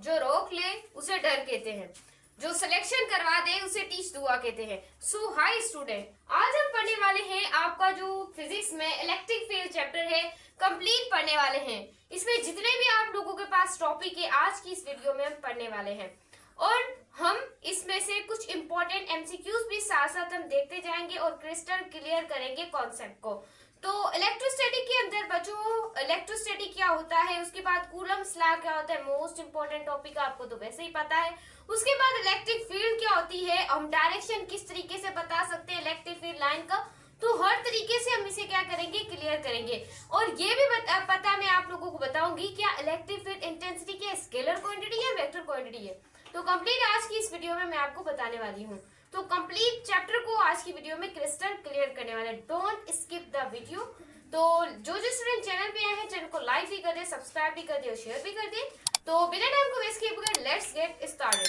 जो रोक ले उसे डर कहते हैं, जो सिलेक्शन करवा दे उसे टीच दुआ कहते हैं। सो हाय स्टूडेंट, आज हम पढ़ने वाले हैं आपका जो फिजिक्स में इलेक्ट्रिक फील्ड चैप्टर है, कंप्लीट पढ़ने वाले हैं। इसमें जितने भी आप लोगों के पास टॉपिक है आज की इस वीडियो में हम पढ़ने वाले हैं, और हम इसमें से कुछ इंपॉर्टेंट एमसीक्यूज भी साथ साथ हम देखते जाएंगे और क्रिस्टल क्लियर करेंगे कॉन्सेप्ट को। तो इलेक्ट्रोस्टैटिक के अंदर बच्चों इलेक्ट्रोस्टैटिक क्या होता है, उसके बाद कूलम्स लॉ क्या होता है, मोस्ट इंपॉर्टेंट टॉपिक आपको तो वैसे ही पता है। उसके बाद इलेक्ट्रिक फील्ड क्या होती है, हम डायरेक्शन किस तरीके से बता सकते हैं इलेक्ट्रिक फील्ड लाइन का, तो हर तरीके से हम इसे क्या करेंगे, क्लियर करेंगे। और ये भी पता मैं आप लोगों को बताऊंगी क्या इलेक्ट्रिक फील्ड इंटेंसिटी क्या स्केलर क्वांटिटी है, वेक्टर क्वांटिटी है। तो कंप्लीट आज की इस वीडियो में मैं आपको बताने वाली हूँ। तो कंप्लीट चैप्टर को आज की वीडियो में क्रिस्टल क्लियर करने वाले, डोंट स्किप द वीडियो। तो जो स्टूडेंट चैनल पे आए हैं चैनल को लाइक भी कर दे, सब्सक्राइब भी कर दे और शेयर भी कर दे। तो बिना टाइम को वेस्ट किए बगैर लेट्स गेट स्टार्टेड।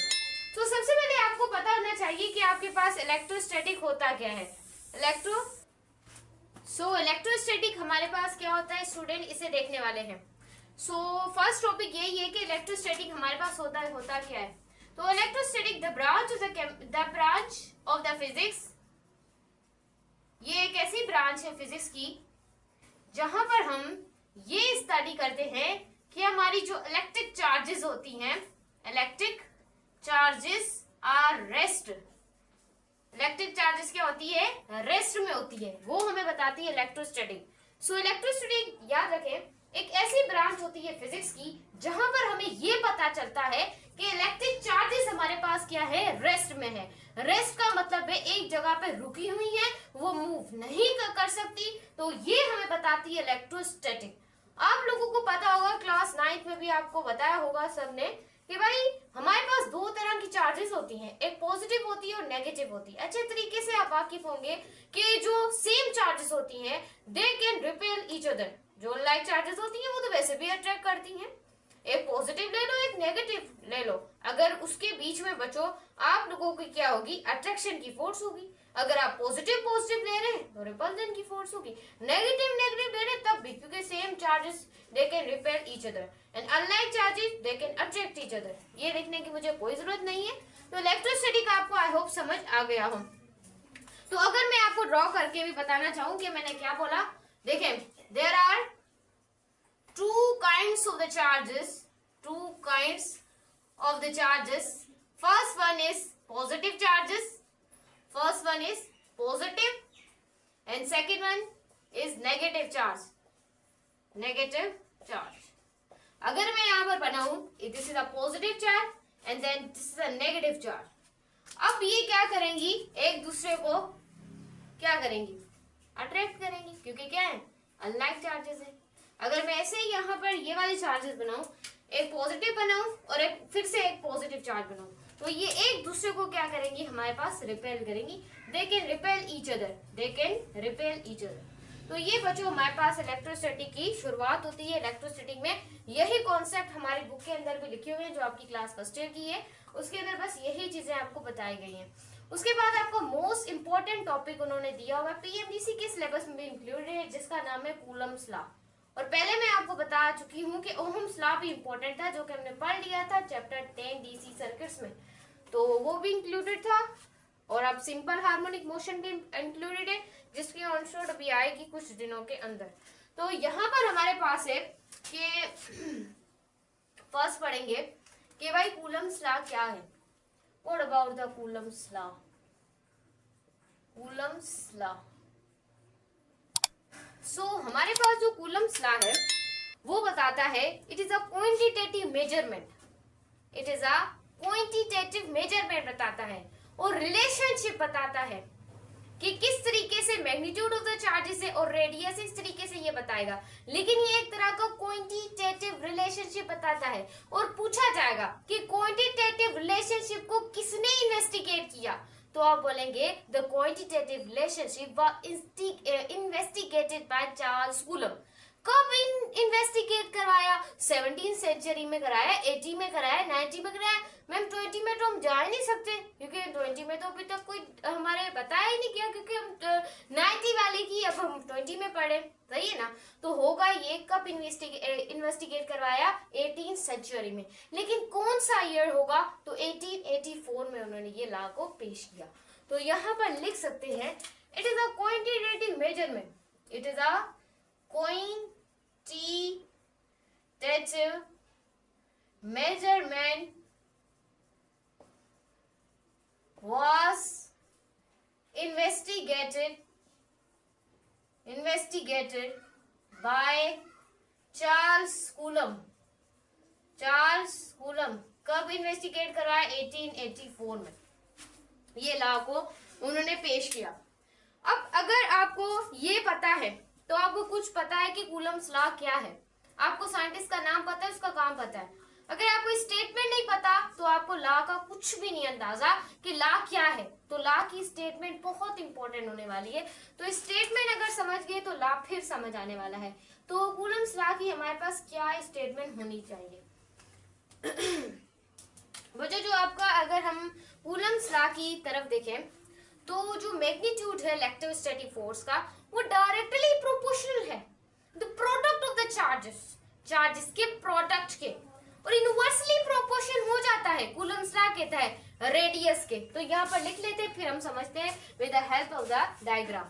तो सबसे पहले आपको पता होना चाहिए कि आपके पास इलेक्ट्रोस्टैटिक होता क्या है। इलेक्ट्रोस्टैटिक हमारे पास क्या होता है स्टूडेंट, इसे देखने वाले हैं। फर्स्ट टॉपिक यही है कि इलेक्ट्रोस्टैटिक हमारे पास होता क्या है। तो electrostatic the branch of the physics, ये एक ऐसी ब्रांच है फिजिक्स की जहां पर हम ये स्टडी करते हैं कि हमारी जो इलेक्ट्रिक चार्जेस होती हैं, electric charges are rest. Electric charges क्या होती है, रेस्ट में होती है, वो हमें बताती है इलेक्ट्रोस्टैटिक। इलेक्ट्रोस्टैटिक याद रखें, एक ऐसी ब्रांच होती है फिजिक्स की जहां पर हमें ये पता चलता है कि इलेक्ट्रिक चार्जेस हमारे पास क्या है, रेस्ट में है। रेस्ट का मतलब है एक जगह पे रुकी हुई है, वो मूव नहीं कर सकती, तो ये हमें बताती है इलेक्ट्रोस्टैटिक। आप लोगों को पता होगा, क्लास 9 में भी आपको बताया होगा सबने कि भाई हमारे पास दो तरह की चार्जेस होती हैं, एक पॉजिटिव होती है और नेगेटिव होती है। अच्छे तरीके से आप वाकिफ होंगे कि जो सेम चार्जेस होती हैं they can repel each other. जो लाइक चार्जेस होती हैं वो तो वैसे भी अट्रैक्ट करती हैं। एक पॉजिटिव ले लो, एक नेगेटिव ले लो, अगर उसके बीच में बचो आप लोगों की क्या होगी, अट्रैक्शन की फोर्स होगी। अगर आप पॉजिटिव ले रहे हैं तो रिपल्जन की फोर्स होगी, नेगेटिव ले रहे हैं तब भी, क्योंकि same charges they can repel each other and unlike charges they can attract each other. ये देखने की मुझे कोई जरूरत नहीं है। तो इलेक्ट्रोस्टैटिक आपको आई होप समझ आ गया हो। तो अगर मैं आपको ड्रॉ करके भी बताना चाहूं कि मैंने क्या बोला, देखें, there are two kinds of the charges. First one is positive charges. And second one is negative charge. अगर मैं यहाँ पर बनाऊं, this is a positive charge and then this is a negative charge. अब ये क्या करेंगी, एक दूसरे को क्या करेंगी, अट्रैक्ट करेंगी, क्योंकि क्या है, अनलाइक चार्जेस है। अगर मैं ऐसे ही यहाँ पर ये वाले चार्जेस बनाऊं, एक पॉजिटिव बनाऊं और एक फिर से एक पॉजिटिव चार्ज बनाऊं, तो ये एक दूसरे को क्या करेंगी, हमारे पास रिपेल करेंगी। They can repel each other. तो ये बच्चों हमारे पास इलेक्ट्रोस्टैटिक की शुरुआत होती है। इलेक्ट्रोस्टैटिक में यही कॉन्सेप्ट हमारी बुक के अंदर भी लिखे हुए हैं, जो आपकी क्लास फर्स्ट ईयर की है, उसके अंदर बस यही चीजें आपको बताई गई हैं। उसके बाद आपको मोस्ट इंपॉर्टेंट टॉपिक उन्होंने दिया हुआ पीएमडीसी के सिलेबस में भी इंक्लूडेड है, जिसका नाम है कूलम्स लॉ। और पहले मैं आपको बता चुकी हूँ कि ओहम्स लॉ भी इंपॉर्टेंट था, जो कि हमने पढ़ लिया था चैप्टर 10 डीसी सर्किट्स में, तो वो भी इंक्लूडेड था। और अब सिंपल हार्मोनिक मोशन भी इंक्लूडेड है, जिसकी ऑनशोट अभी आएगी कुछ दिनों के अंदर। तो यहाँ पर हमारे पास है कि फर्स्ट पढ़ेंगे कि भाई कूलम्स लॉ क्या है। What about the Coulomb's law. हमारे पास जो कूलम्स लॉ है वो बताता है, it is a quantitative measurement बताता है, और रिलेशनशिप बताता है कि किस तरीके से मैग्नीट्यूड ऑफ द चार्जेस है और रेडियस, इस तरीके से ये बताएगा। लेकिन ये एक तरह का क्वांटिटेटिव रिलेशनशिप बताता है, और पूछा जाएगा कि क्वांटिटेटिव रिलेशनशिप को किसने इन्वेस्टिगेट किया, तो आप बोलेंगे the quantitative relationship was investigated by Charles Coulomb. कब इन्वेस्टिगेट करवाया? 17th सेंचुरी में कराया, 80 में कराया, 90 में कराया। मैम 20 में तो हम जा ही नहीं सकते, क्योंकि 20 में तो अभी तक कोई हमारे बताया ही नहीं किया, क्योंकि हम 90 वाले की अब हम 20 में पढ़े, सही है ना। तो होगा ये कब इन्वेस्टिगेट करवाया? 18th सेंचुरी में। लेकिन कौन सा ईयर होगा? तो 1884 में उन्होंने ये लॉ को पेश किया। तो यहाँ पर लिख सकते हैं, it is a quantitative measurement, it is a quantitative measurement was investigated by Charles Coulomb. कब इन्वेस्टिगेट करवाया? 1884 में ये लॉ को उन्होंने पेश किया। अब अगर आपको ये पता है तो आपको कुछ पता है कि कूलम्स लॉ क्या है, आपको साइंटिस्ट का नाम पता है, उसका काम पता है। अगर आपको स्टेटमेंट नहीं पता तो आपको लॉ का कुछ भी नहीं अंदाजा कि लॉ क्या है। तो लॉ की स्टेटमेंट बहुत इंपॉर्टेंट होने वाली है। तो स्टेटमेंट अगर समझ गए तो लॉ फिर समझ आने वाला है। तो कूलम्स लॉ की हमारे पास क्या स्टेटमेंट होनी चाहिए? बच्चों जो आपका, अगर हम कूलम्स लॉ की तरफ देखें तो जो मैग्नीट्यूड है इलेक्ट्रोस्टैटिक फोर्स का, वो डायरेक्टली प्रोपोर्शनल है the product of the charges के प्रोडक्ट के, और इनवर्सली प्रोपोर्शनल हो जाता है कूलम्स लॉ कहता है रेडियस के। तो यहाँ पर लिख लेते हैं, फिर हम समझते हैं with the help of the diagram.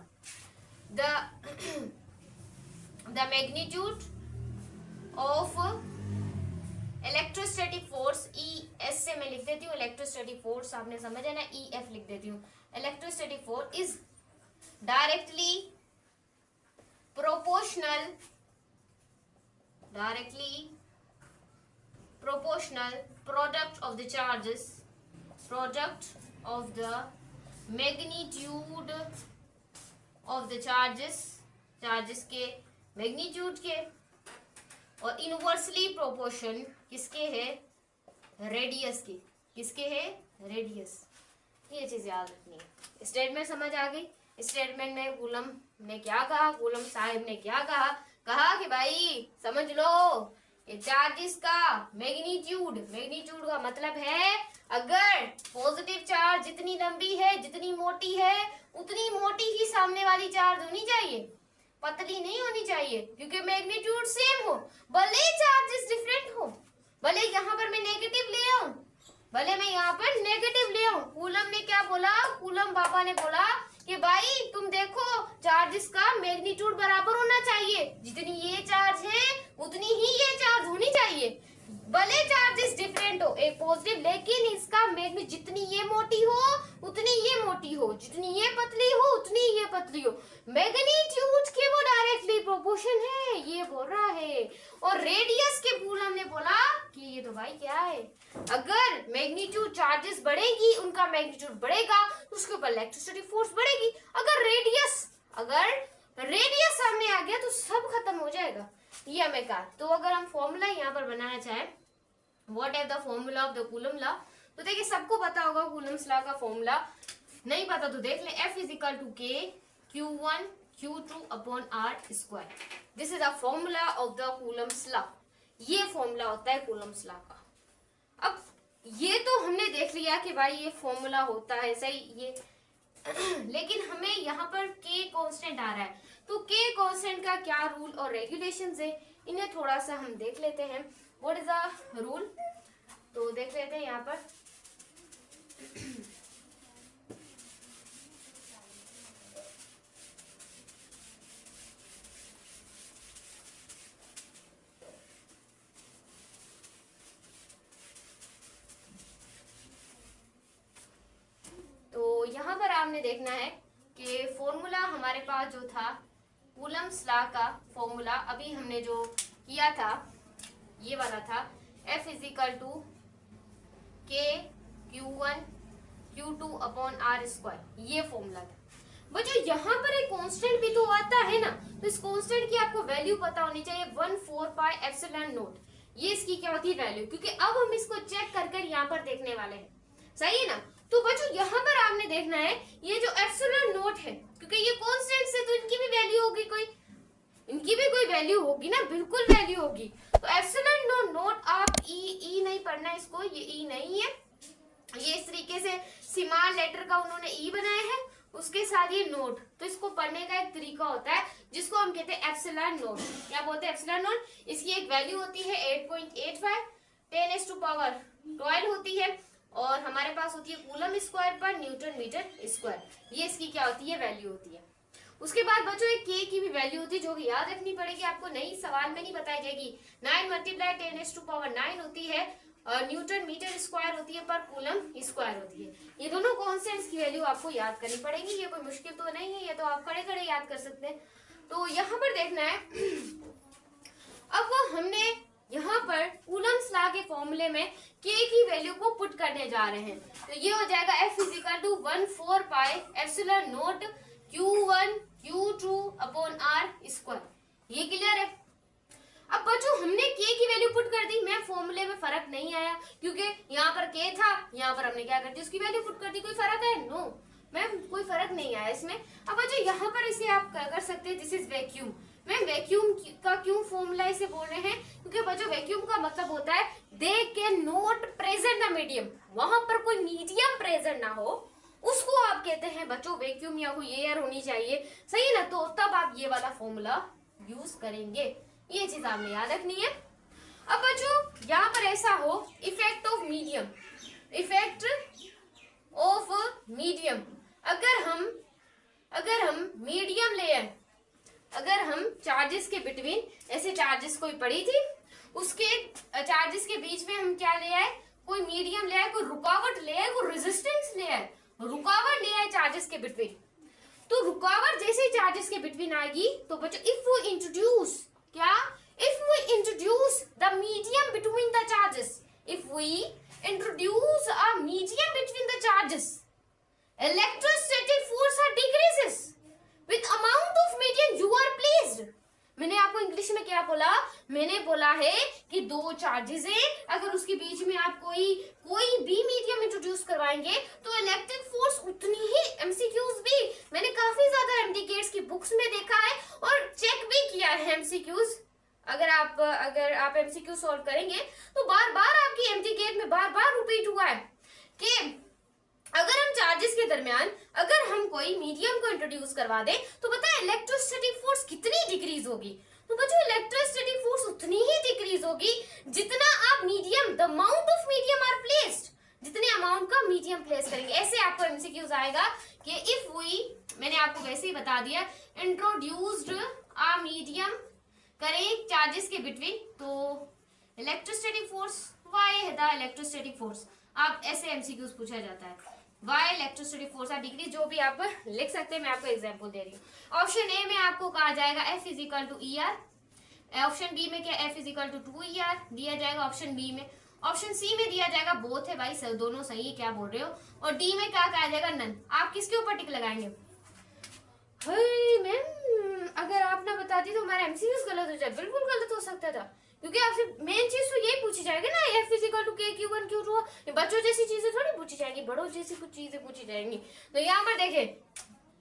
The magnitude of electrostatic force, E S से मैं लिख देती हूँ इलेक्ट्रोस्टैटिक फोर्स, आपने समझ है ना, ई एफ लिख देती हूँ। Electrostatic force is directly proportional product of the charges, product of the magnitude of the charges के magnitude के, और इनवर्सली प्रोपोर्शन किसके है? रेडियस के। किसके है? रेडियस। ये चीज याद रखनी है। स्टेटमेंट समझ आ गई? स्टेटमेंट में कूलम ने क्या कहा, कूलम साहब ने क्या कहा कि भाई समझ लो ये चार्जेस का मैग्नीट्यूड का मतलब है, अगर पॉजिटिव चार्ज जितनी लंबी है, जितनी मोटी है, उतनी मोटी ही सामने वाली चार्ज होनी चाहिए, पतली नहीं होनी चाहिए, क्योंकि मैग्नीट्यूड सेम हो, भले चार्जेस डिफरेंट हो, भले यहाँ पर मैं नेगेटिव ले आऊं, भले मैं यहाँ पर नेगेटिव ले आऊं। कूलम ने क्या बोला? कूलम पापा ने बोला कि भाई तुम देखो चार्जेस का मैग्नीट्यूड बराबर होना चाहिए, जितनी ये चार्ज है उतनी ही ये चार्ज होनी चाहिए, भले चार्जेस डिफरेंट हो, एक पॉजिटिव, लेकिन इसका मैग्नीट्यूड जितनी ये मोटी हो उतनी ये मोटी हो, जितनी ये पतली हो उतनी ये पतली हो, मैग्नीट्यूड के वो डायरेक्टली प्रोपोर्शन है, ये बोल रहा है। और रेडियस के कूलम ने बोला कि ये तो भाई क्या है, अगर मैग्नीट्यूड चार्जेस बढ़ेगी, उनका मैग्नीट्यूड बढ़ेगा, उसके ऊपर इलेक्ट्रोस्टैटिक फोर्स बढ़ेगी। अगर रेडियस सामने आ गया तो सब खत्म हो जाएगा, ये हमें कहा। तो अगर हम फॉर्मूला यहाँ पर बनाना चाहें, what is the formula of the coulomb law, तो देखिए सबको पता होगा कूलम्स लॉ का फॉर्मूला, नहीं पता तो देख ले, F इज इक्वल टू के Q1 Q2 upon R square. This is the formula of the Coulomb's law, ये फॉर्मूला होता है कूलम्स लॉ का। अब ये तो हमने देख लिया कि भाई ये फॉर्मूला होता है, सही ये लेकिन हमें यहाँ पर के कांस्टेंट आ रहा है, तो के कांस्टेंट का क्या रूल और रेगुलेशंस है, इन्हें थोड़ा सा हम देख लेते हैं। व्हाट इज द रूल, तो देख लेते हैं यहाँ पर। तो यहाँ पर आपने देखना है कि फॉर्मूला हमारे पास जो था कूलम्स लॉ का फॉर्मूला, अभी हमने जो किया था ये वाला था, F इज इक्वल टू के Q1 Q2 upon R square, ये फॉर्मूला था। बच्चों यहाँ पर एक कांस्टेंट भी तो आता है ना, तो इस कांस्टेंट की आपको वैल्यू पता होनी चाहिए, 1/4 पाई एप्सिलॉन नॉट, ये इसकी क्या होती है वैल्यू, क्योंकि अब हम इसको चेक कर कर यहाँ पर देखने वाले हैं, सही है ना। तो बच्चों यहाँ पर आपने देखना है ये जो एप्सिलॉन नॉट है, क्योंकि ये कांस्टेंट से तो इनकी भी वैल्यू होगी, इनकी भी कोई वैल्यू होगी ना, बिल्कुल वैल्यू होगी। तो एप्सिलॉन नोट आप ई नहीं पढ़ना इसको, ये ई नहीं है, ये इस तरीके से स्मॉल लेटर का उन्होंने ई बनाया है, उसके साथ ये नोट, तो इसको पढ़ने का एक तरीका होता है जिसको हम कहते हैं एप्सिलॉन नोट। क्या बोलते हैं? Epsilon note. इसकी एक वैल्यू होती है 8.85, 10⁻12 होती है, और हमारे पास होती है कूलम स्क्वायर पर न्यूटन मीटर स्क्वायर। ये इसकी क्या होती है? वैल्यू होती है। उसके बाद बच्चों एक के की भी वैल्यू होती है जो कि याद रखनी पड़ेगी आपको, नई सवाल में नहीं बताई जाएगी। 9 × 10⁻9 होती है, न्यूटन मीटर स्क्वायर होती है, पर कूलम स्क्वायर होती है। ये दोनों कॉन्स्टेंट्स की वैल्यू आपको याद करनी पड़ेगी, ये कोई मुश्किल तो नहीं है, ये तो आप खड़े खड़े याद कर सकते हैं। तो यहाँ पर देखना है, अब हमने यहाँ पर कूलम्स लॉ के फॉर्मूले में के की वैल्यू को पुट करने जा रहे हैं। तो ये हो जाएगा F = 1/4 pi epsilon note Q1 Q2 upon R²। ये क्लियर है? अब बच्चों हमने के की वैल्यू पुट कर दी, मैं फॉर्मूले में फर्क नहीं आया क्योंकि यहाँ पर के था, यहाँ पर हमने क्या कर दी? उसकी वैल्यू पुट कर दी। कोई फर्क है? नो मैम, कोई फर्क नहीं आया इसमें। अब बच्चों यहाँ पर इसे आप कर सकते हैं, this is vacuum. Ma'am vacuum का क्यों फॉर्मूला इसे बोल रहे हैं? क्योंकि बच्चों वैक्यूम का मतलब होता है दे can not present the medium, वहां पर कोई मीडियम प्रेजेंट ना हो, उसको आप कहते हैं बच्चों वैक्यूम, या कोई एयर होनी चाहिए, सही ना? तो तब आप ये वाला फॉर्मूला यूज करेंगे, ये चीज आपने याद रखनी है। अब बच्चों यहाँ पर ऐसा हो, effect of medium, effect of medium, अगर हम मीडियम लेयर, अगर हम चार्जेस के बिटवीन, ऐसे चार्जेस कोई पड़ी थी, उसके चार्जेस के बीच में हम क्या ले आए? कोई मीडियम ले आए, कोई रुकावट ले आए, कोई रेजिस्टेंस ले आए, रुकावट ले आए चार्जेस के बिटवीन। तो रुकावट जैसे चार्जेस के बिटवीन आएगी तो बच्चों इफ वी इंट्रोड्यूस, क्या? If we introduce the medium between the charges, if we introduce a medium between the charges, electrostatic force decreases with amount of medium you are placed. मैंने आपको English में क्या बोला? मैंने बोला है कि दो चार्जेस हैं, अगर उसके बीच में आप कोई भी मीडियम इंट्रोड्यूस करवाएंगे तो इलेक्ट्रिक फोर्स उतनी ही, एमसीक्यूज भी मैंने काफी ज्यादा एमडीकेट्स की बुक्स में देखा है और चेक भी किया है एमसीक्यूज। अगर आप एमसीक्यू सॉल्व करेंगे तो बार बार आपकी एमडीकेट में बार बार रिपीट हुआ है कि अगर हम चार्जेस के दरमियान अगर हम कोई मीडियम को इंट्रोड्यूस करवा दें तो पता है इलेक्ट्रोस्टैटिक फोर्स कितनी डिक्रीज होगी? तो बच्चों इलेक्ट्रोस्टैटिक फोर्स उतनी ही डिक्रीज होगी जितना आप medium, the amount of medium are placed, जितने अमाउंट का मीडियम प्लेस करेंगे। ऐसे आपको एमसीक्यूज आएगा कि इफ वी, मैंने आपको वैसे ही बता दिया, इंट्रोड्यूस्ड आ मीडियम करें चार्जेस के बिटवीन, तो इलेक्ट्रोस्टैटिक फोर्स, वाई है द इलेक्ट्रोस्टैटिक फोर्स, आप ऐसे एमसीक्यूज पूछा जाता है। Why electrostatic force are degree, जो भी आप लिख सकते हैं, मैं आपको एग्जांपल दे रही हूँ। ऑप्शन ए में आपको कहा जाएगा F = ER, ऑप्शन बी में क्या F = 2ER दिया जाएगा ऑप्शन बी में, ऑप्शन सी में दिया जाएगा बोथ है भाई, सर दोनों सही है, क्या बोल रहे हो, और डी में क्या कहा जाएगा? नन। आप किसके ऊपर टिक लगाएंगे? मैम अगर आप ना बताती तो हमारा एमसीक्यूज गलत हो जाए। बिल्कुल गलत हो सकता था, क्योंकि आपसे मेन चीज तो यही पूछी जाएगी ना, F = KQ1 Q2। बच्चों जैसी चीजें थोड़ी पूछी जाएगी, बड़ों जैसी कुछ चीजें पूछी जाएंगी। तो यहाँ पर देखें,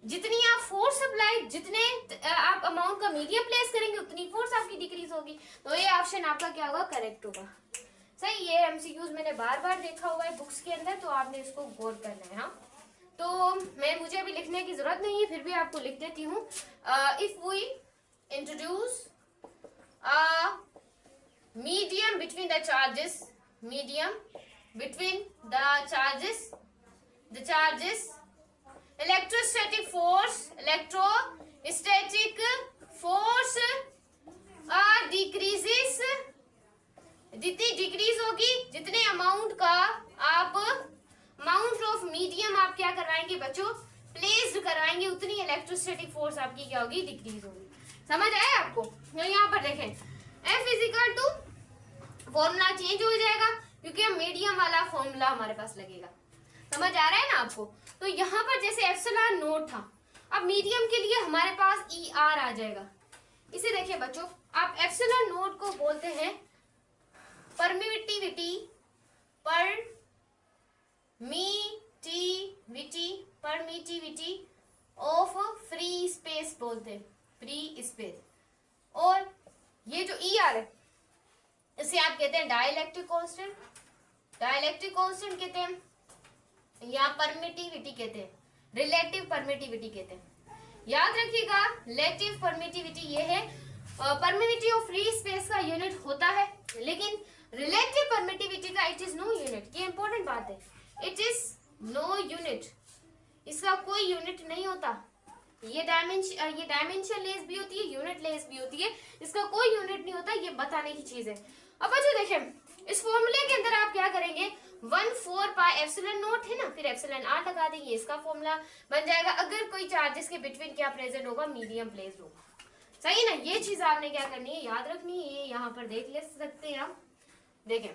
जितनी आप फोर्स अप्लाई, जितने आप अमाउंट का मीडियम प्लेस करेंगे उतनी फोर्स आपकी डिक्रीज होगी। तो ये ऑप्शन आपका क्या होगा? करेक्ट होगा। सही, ये एमसीक्यूज मैंने बार बार देखा हुआ है बुक्स के अंदर, तो आपने इसको गौर करना है। हाँ, तो मुझे अभी लिखने की जरूरत नहीं है, फिर भी आपको लिख देती हूँ। If we introduce medium between the charges, medium between the charges, electrostatic force decreases, जितनी डिक्रीज होगी, जितने अमाउंट का आप अमाउंट ऑफ मीडियम आप क्या करवाएंगे बच्चों? प्लेस्ड करवाएंगे, उतनी इलेक्ट्रोस्टैटिक फोर्स आपकी क्या होगी? डिक्रीज होगी। समझ आया आपको? तो यहाँ पर देखें, F = फॉर्मूला चेंज हो जाएगा क्योंकि अब मीडियम वाला फॉर्मूला हमारे पास लगेगा। समझ आ रहा है ना आपको? तो यहाँ पर जैसे एप्सिलॉन नोट था, अब मीडियम के लिए हमारे पास ER आ जाएगा। इसे देखिए बच्चों, आप एप्सिलॉन नोट को बोलते हैं परमिटिविटी ऑफ फ्री स्पेस बोलते हैं, फ्री स्पेस। और इसे आप कहते हैं डाइलेक्ट्रिक कांस्टेंट, डाइलेक्ट्रिक कांस्टेंट कहते हैं, या परमिटिविटी कहते हैं, रिलेटिव परमिटिविटी कहते हैं। याद रखिएगा रिलेटिव परमिटिविटी ये है, परमिटिविटी ऑफ फ्री स्पेस का यूनिट होता है, लेकिन रिलेटिव परमिटिविटी का इट इज नो यूनिट। ये इंपॉर्टेंट बात है, इट इज नो यूनिट, इसका कोई यूनिट नहीं होता। ये डायमेंशन लेस भी होती है, यूनिट लेस भी होती है, इसका कोई यूनिट नहीं होता, ये बताने की चीज है। अब जो देखें इस फॉर्मूले के अंदर आप क्या करेंगे, 1/4 पाई एप्सिलॉन नॉट है ना, फिर एप्सिलॉन आर लगा देंगे, इसका फॉर्मूला बन जाएगा अगर कोई चार्जेस के बिटवीन क्या प्रेजेंट होगा, मीडियम प्लेस्ड होगा। सही ना, ये चीज आपने क्या करनी है, याद रखनी है, यहाँ पर देख ले सकते हैं आप। देखें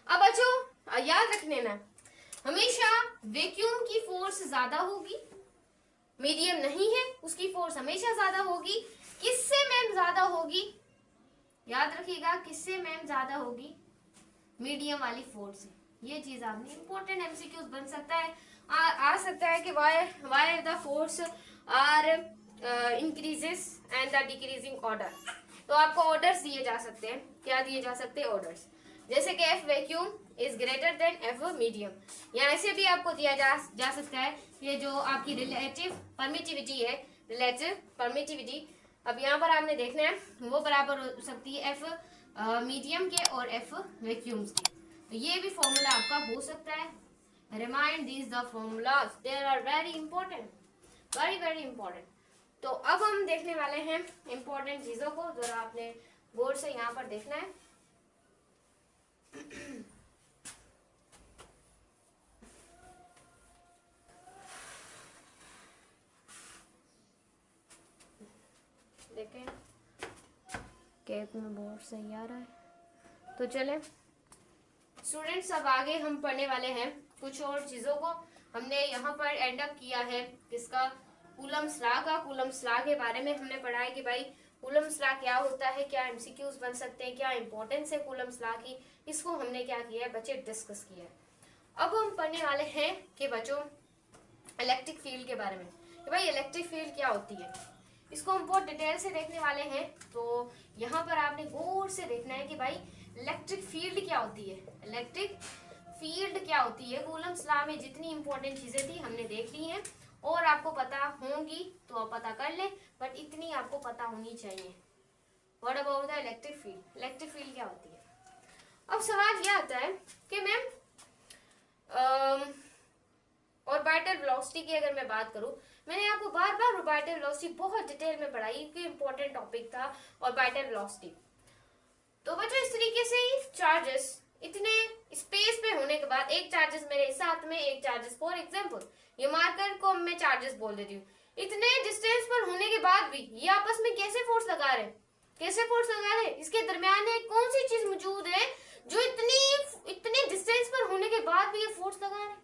अब बच्चों याद रखने ना, हमेशा वैक्यूम की फोर्स ज्यादा होगी, मीडियम नहीं है, उसकी फोर्स हमेशा ज्यादा होगी। किससे मैम ज्यादा होगी, याद रखिएगा, किससे मैम ज्यादा होगी, मीडियम वाली फोर्स से। ये चीज आपने इंपॉर्टेंट एमसीक्यूज बन सकता है, आ सकता है कि why the force are increases and the decreasing order. तो आपको ऑर्डर्स दिए जा सकते हैं, क्या दिए जा सकते हैं, ऑर्डर्स, जैसे कि F vacuum is greater than F medium, या ऐसे भी आपको दिया जा सकता है, ये जो आपकी रिलेटिव परमिटिविटी है, रिलेटिव परमिटिविटी, अब यहाँ पर आपने देखना है वो बराबर हो सकती है एफ मीडियम के और एफ वैक्यूम्स के। तो ये भी फॉर्मूला आपका हो सकता है। Remind these the formulas, there are very important, very very important. तो अब हम देखने वाले हैं इंपॉर्टेंट चीजों को, जरा आपने गौर से यहाँ पर देखना है। देखें कैप में बहुत सही आ रहा है। तो चलें स्टूडेंट्स, अब आगे हम पढ़ने वाले हैं कुछ और चीजों को। हमने यहाँ पर एंड अप किया है किसका, कूलम्स लॉ का। कूलम्स लॉ के बारे में हमने पढ़ा है कि भाई कूलम्स लॉ क्या होता है, क्या एमसीक्यूज बन सकते हैं, क्या इंपॉर्टेंस है कूलम्स लॉ की, इसको हमने क्या किया है बच्चे, डिस्कस किया है। अब हम पढ़ने वाले हैं कि बच्चों इलेक्ट्रिक फील्ड के बारे में, कि भाई इलेक्ट्रिक फील्ड क्या होती है, इसको हम बहुत डिटेल से देखने वाले हैं। तो यहाँ पर आपने गौर से देखना है कि भाई इलेक्ट्रिक फील्ड क्या होती है, इलेक्ट्रिक फील्ड क्या होती है। कूलम्स लॉ में जितनी इंपॉर्टेंट चीजें थी हमने देख ली हैं, और आपको पता होंगी तो आप पता कर ले, बट इतनी आपको पता होनी चाहिए। What about the electric field, electric field क्या होती है। अब सवाल यह आता है कि मैम ऑर्बिटल वेलोसिटी की अगर मैं बात करूं, मैंने आपको बार बार ऑर्बिटल वेलोसिटी बहुत डिटेल में पढ़ाई क्योंकि इंपॉर्टेंट टॉपिक था ऑर्बिटल वेलोसिटी। तो बच्चों इस तरीके से ही चार्जेस इतने स्पेस पे होने के बाद, एक चार्जेस मेरे साथ में, एक चार्जेस फॉर एग्जांपल ये मार्कर को मैं चार्जेस बोल देती हूँ, इतने डिस्टेंस पर होने के बाद भी ये आपस में कैसे फोर्स लगा रहे हैं, कैसे फोर्स लगा रहे हैं, इसके दरमियान में कौन सी चीज मौजूद है जो इतने डिस्टेंस पर होने के बाद भी ये फोर्स लगा रहे हैं।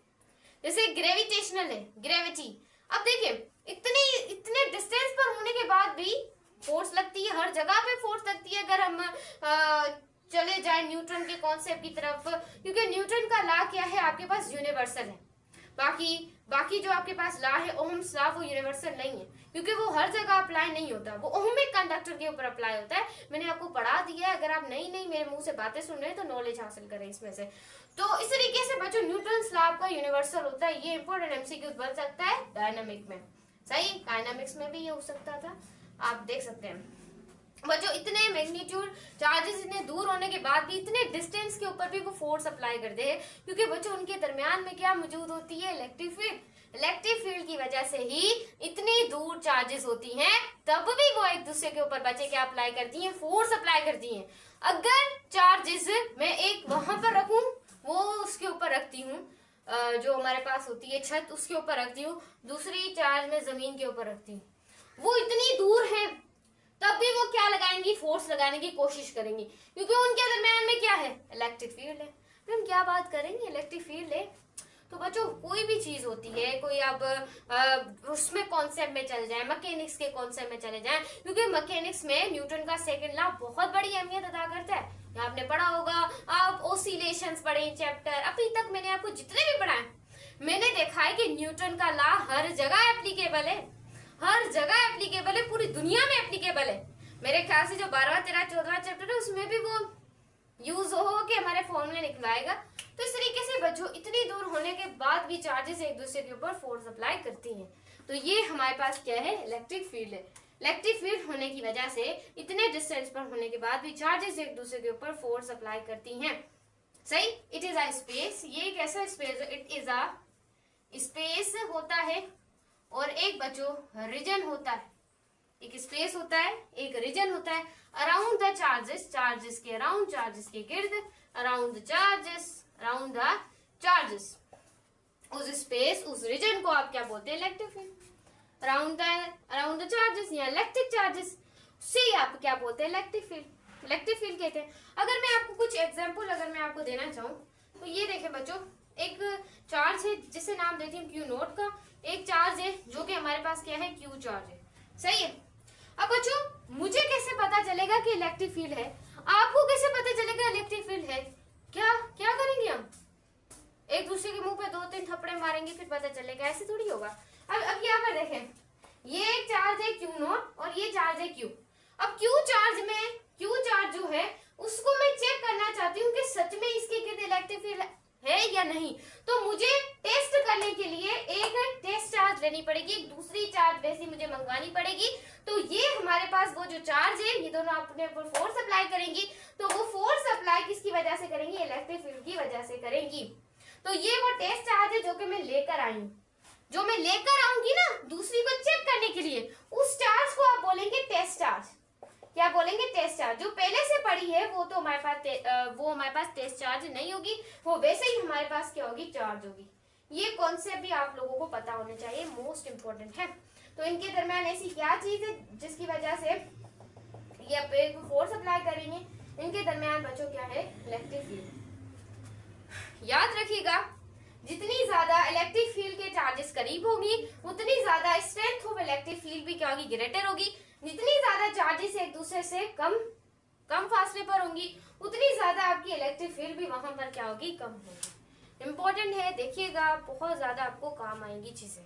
जैसे ग्रेविटेशनल है, ग्रेविटी। अब देखिए इतने डिस्टेंस पर होने के बाद भी फोर्स लगती है, हर जगह पे फोर्स लगती है। अगर हम चले जाए न्यूटन के कॉन्सेप्ट की तरफ, क्योंकि न्यूटन का लॉ क्या है, आपके पास यूनिवर्सल है। बाकी जो आपके पास लॉ है ओहम्स लॉ, वो यूनिवर्सल नहीं है, क्योंकि वो हर जगह अप्लाई नहीं होता, वो ओहमिक कंडक्टर के ऊपर अप्लाई होता है। मैंने आपको पढ़ा दिया है, अगर आप नई मेरे मुंह से बातें सुन रहे हैं तो नॉलेज हासिल करें इसमें से। तो इस तरीके से बच्चों न्यूटन्स लॉ आपका यूनिवर्सल होता है। ये इंपॉर्टेंट एमसीक्यू बन सकता है डायनामिक में, सही, डायनामिक्स में भी ये हो सकता था, आप देख सकते हैं। बच्चों इतने मैग्नीट्यूड चार्जेस इतने दूर होने के बाद भी इतने डिस्टेंस के ऊपर भी वो फोर्स अप्लाई करते हैं, क्योंकि बच्चों उनके दरमियान में क्या मौजूद होती है, इलेक्ट्रिक फील्ड। इलेक्ट्रिक फील्ड की वजह से ही इतनी दूर चार्जेस होती हैं, तब भी वो एक दूसरे के ऊपर बच्चे क्या अप्लाई करती हैं, फोर्स अप्लाई करती हैं। अगर चार्जेस मैं एक वहां पर रखूं, वो उसके ऊपर रखती हूँ, जो हमारे पास होती है छत, उसके ऊपर रखती हूँ, दूसरी चार्ज मैं जमीन के ऊपर रखती हूँ, वो इतनी दूर है तब भी वो क्या लगाएंगी, फोर्स लगाने की कोशिश करेंगी, क्योंकि उनके दरमियान में क्या है, इलेक्ट्रिक फील्ड है। तो हम क्या बात करेंगे, इलेक्ट्रिक फील्ड है। तो बच्चों कोई भी चीज होती है, कोई अब उसमें कॉन्सेप्ट में चल जाए, मैकेनिक्स के कॉन्सेप्ट में चले जाए, क्योंकि मैकेनिक्स में न्यूटन का सेकंड लॉ बहुत बड़ी अहमियत अदा करता है। आपने पढ़ा होगा, आप ऑसिलेशंस पढ़े चैप्टर, अभी तक मैंने आपको जितने भी पढ़ाए, मैंने देखा है कि न्यूटन का लॉ हर जगह एप्लीकेबल है, हर जगह एप्लीकेबल है, पूरी दुनिया में एप्लीकेबल है। मेरे ख्याल से जो 12वां 13वां 14वां चैप्टर है उसमें भी वो यूज हो के हमारे फॉर्मूले निकलाएगा। तो इस तरीके से बच्चों इतनी दूर होने के बाद भी चार्जेस एक दूसरे के ऊपर फोर्स अप्लाई करती हैं। तो ये हमारे पास क्या है, इलेक्ट्रिक फील्ड है। इलेक्ट्रिक फील्ड होने की वजह से इतने डिस्टेंस पर होने के बाद भी चार्जेस एक दूसरे के ऊपर फोर्स अप्लाई करती हैं। सही। इट इज अ स्पेस, ये एक ऐसा space, it is a space होता है और एक बच्चों रीजन होता है। एक स्पेस होता है, एक रीजन होता है अराउंड द चार्जेस, चार्जेस के अराउंड, चार्जेस के गिर्द, around the charges, around the charges. उस स्पेस, उस रीजन को आप क्या बोलते हैं, electric field. Around the charges या इलेक्ट्रिक चार्जेस से आप क्या बोलते हैं, इलेक्ट्रिक फील्ड। इलेक्ट्रिक फील्ड कहते हैं। अगर मैं आपको कुछ एग्जांपल अगर मैं आपको देना चाहूँ तो ये देखें बच्चों, एक चार्ज है जिसे नाम देती हूँ क्यू नोट का, एक चार्ज है जो कि हमारे पास क्या है, क्यू चार्ज है। सही है। अब बच्चों मुझे कैसे पता चलेगा कि इलेक्ट्रिक फील्ड है, आपको कैसे पता चलेगा इलेक्ट्रिक फील्ड है? क्या क्या करेंगे हम? एक दूसरे के मुंह पे 2-3 थप्पड़े मारेंगे फिर पता चलेगा, ऐसे थोड़ी होगा। अब यहाँ पर देखें, ये एक चार्ज है क्यू नोट और ये चार्ज है क्यू। अब क्यू चार्ज जो है उसको मैं चेक करना चाहती हूँ कि सच में इसके गिर्द इलेक्ट्रिक फील्ड है या नहीं। तो मुझे टेस्ट करने के लिए एक टेस्ट चार्ज लेनी पड़ेगी, एक दूसरी चार्ज वैसी मुझे मंगवानी पड़ेगी। तो ये हमारे पास वो जो चार्ज है, ये दोनों अपने ऊपर फोर्स अप्लाई करेंगी। तो वो फोर्स अप्लाई किसकी वजह से करेंगी, इलेक्ट्रिक फील्ड की वजह से करेंगी। तो ये वो टेस्ट चार्ज है जो कि मैं लेकर आई हूँ, जो मैं लेकर आऊंगी ना दूसरी को चेक करने के लिए, उस चार्ज को आप बोलेंगे टेस्ट चार्ज। क्या बोलेंगे, टेस्ट चार्ज। जो पहले से पड़ी है वो तो हमारे पास टेस्ट चार्ज नहीं होगी, वो वैसे ही हमारे पास क्या होगी, चार्ज होगी। ये कॉन्सेप्ट भी आप लोगों को पता होना चाहिए, मोस्ट इंपोर्टेंट है। तो इनके दरमियान ऐसी क्या चीज है जिसकी वजह से ये फोर्स अप्लाई करेंगे, इनके दरमियान बच्चों क्या है, इलेक्ट्रिक फील्ड। याद रखिएगा, जितनी ज्यादा इलेक्ट्रिक फील्ड के चार्जेस करीब होगी उतनी ज्यादा स्ट्रेंथ ऑफ इलेक्ट्रिक फील्ड भी क्या होगी, ग्रेटर होगी। जितनी ज्यादा चार्जेस एक दूसरे से कम फासले पर होंगी उतनी ज्यादा आपकी इलेक्ट्रिक फील्ड भी वहां पर क्या होगी, कम होगी। इंपॉर्टेंट है, देखिएगा बहुत ज्यादा आपको काम आएंगी चीजें।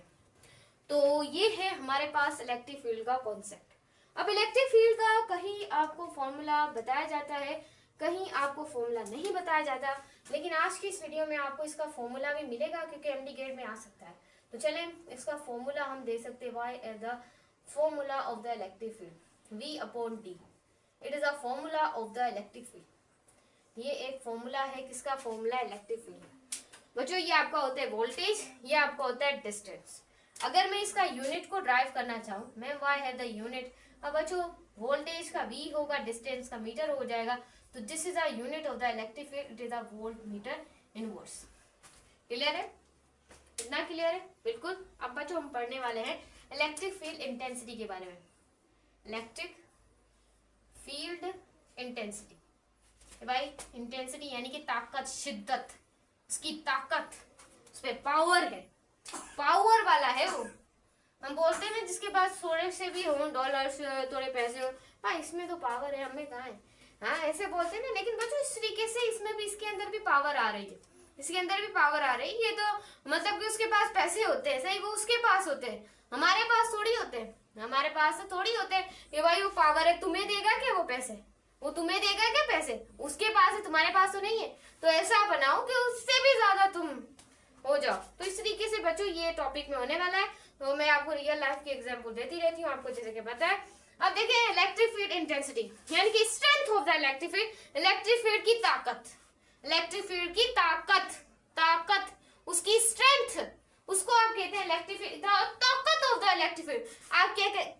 तो ये है हमारे पास इलेक्ट्रिक फील्ड का कॉन्सेप्ट। अब इलेक्ट्रिक फील्ड का कहीं आपको फॉर्मूला बताया जाता है, कहीं आपको फॉर्मूला नहीं बताया जाता, लेकिन आज की इस वीडियो में आपको इसका फॉर्मूला भी मिलेगा क्योंकि एमडी ग्रेड में आ सकता है। तो चलें इसका फॉर्मूला हम दे सकते हैं, why is the formula of the electric field, V upon T। It is a formula of the electric field. ये एक फॉर्मूला है, किसका फॉर्मूला, इलेक्ट्रिक फील्ड। बच्चों ये आपका होता है वोल्टेज, ये आपका होता है डिस्टेंस। अगर मैं इसका यूनिट को ड्राइव करना चाहूँ, मैं वाई है द यूनिट। अब बच्चों वोल्टेज का V होगा, डिस्टेंस का मीटर हो जाएगा। तो this is a unit of the electric field, it is a volt metre inverse. Clear है? इतना क्लियर है? बिल्कुल। अब बच्चों हम पढ़ने वाले हैं इलेक्ट्रिक फील्ड इंटेंसिटी के बारे में। इलेक्ट्रिक फील्ड इंटेंसिटी, भाई इंटेंसिटी यानी कि ताकत, शिद्दत, उसकी ताकत, उस पर पावर है, पावर वाला है वो। हम बोलते हैं ना जिसके पास थोड़े से भी हो डॉलर्स, थोड़े पैसे हो, भाई इसमें तो पावर है, हमें कहाँ है, हाँ ऐसे बोलते हैं ना। लेकिन बच्चों इस तरीके से इसमें भी, इसके अंदर भी पावर आ रही है, इसके अंदर भी पावर आ रही है। ये तो मतलब कि उसके पास पैसे होते हैं, सही, वो उसके पास होते हैं, हमारे पास थोड़ी होते हैं। हमारे पास तो थोड़ी होते हैं कि भाई वो पावर है, तुम्हें देगा क्या वो पैसे, वो तुम्हें देगा क्या पैसे, उसके पास है, तुम्हारे पास तो नहीं है। तो ऐसा बनाओ कि उससे भी ज्यादा तुम हो जाओ। तो इस तरीके से बच्चों ये टॉपिक में होने वाला है। तो मैं आपको रियल लाइफ की एग्जांपल देती रहती हूँ, आपको जैसे कि पता है। अब देखिए इलेक्ट्रिक फील्ड इंटेंसिटी यानी कि strength of the electric field, electric field की ताकत, इलेक्ट्रिक फील्ड की ताकत, उसकी स्ट्रेंथ, उसको आप कहते हैं इलेक्ट्रिक फील्ड, ताकत ऑफ द इलेक्ट्रिक फील्ड।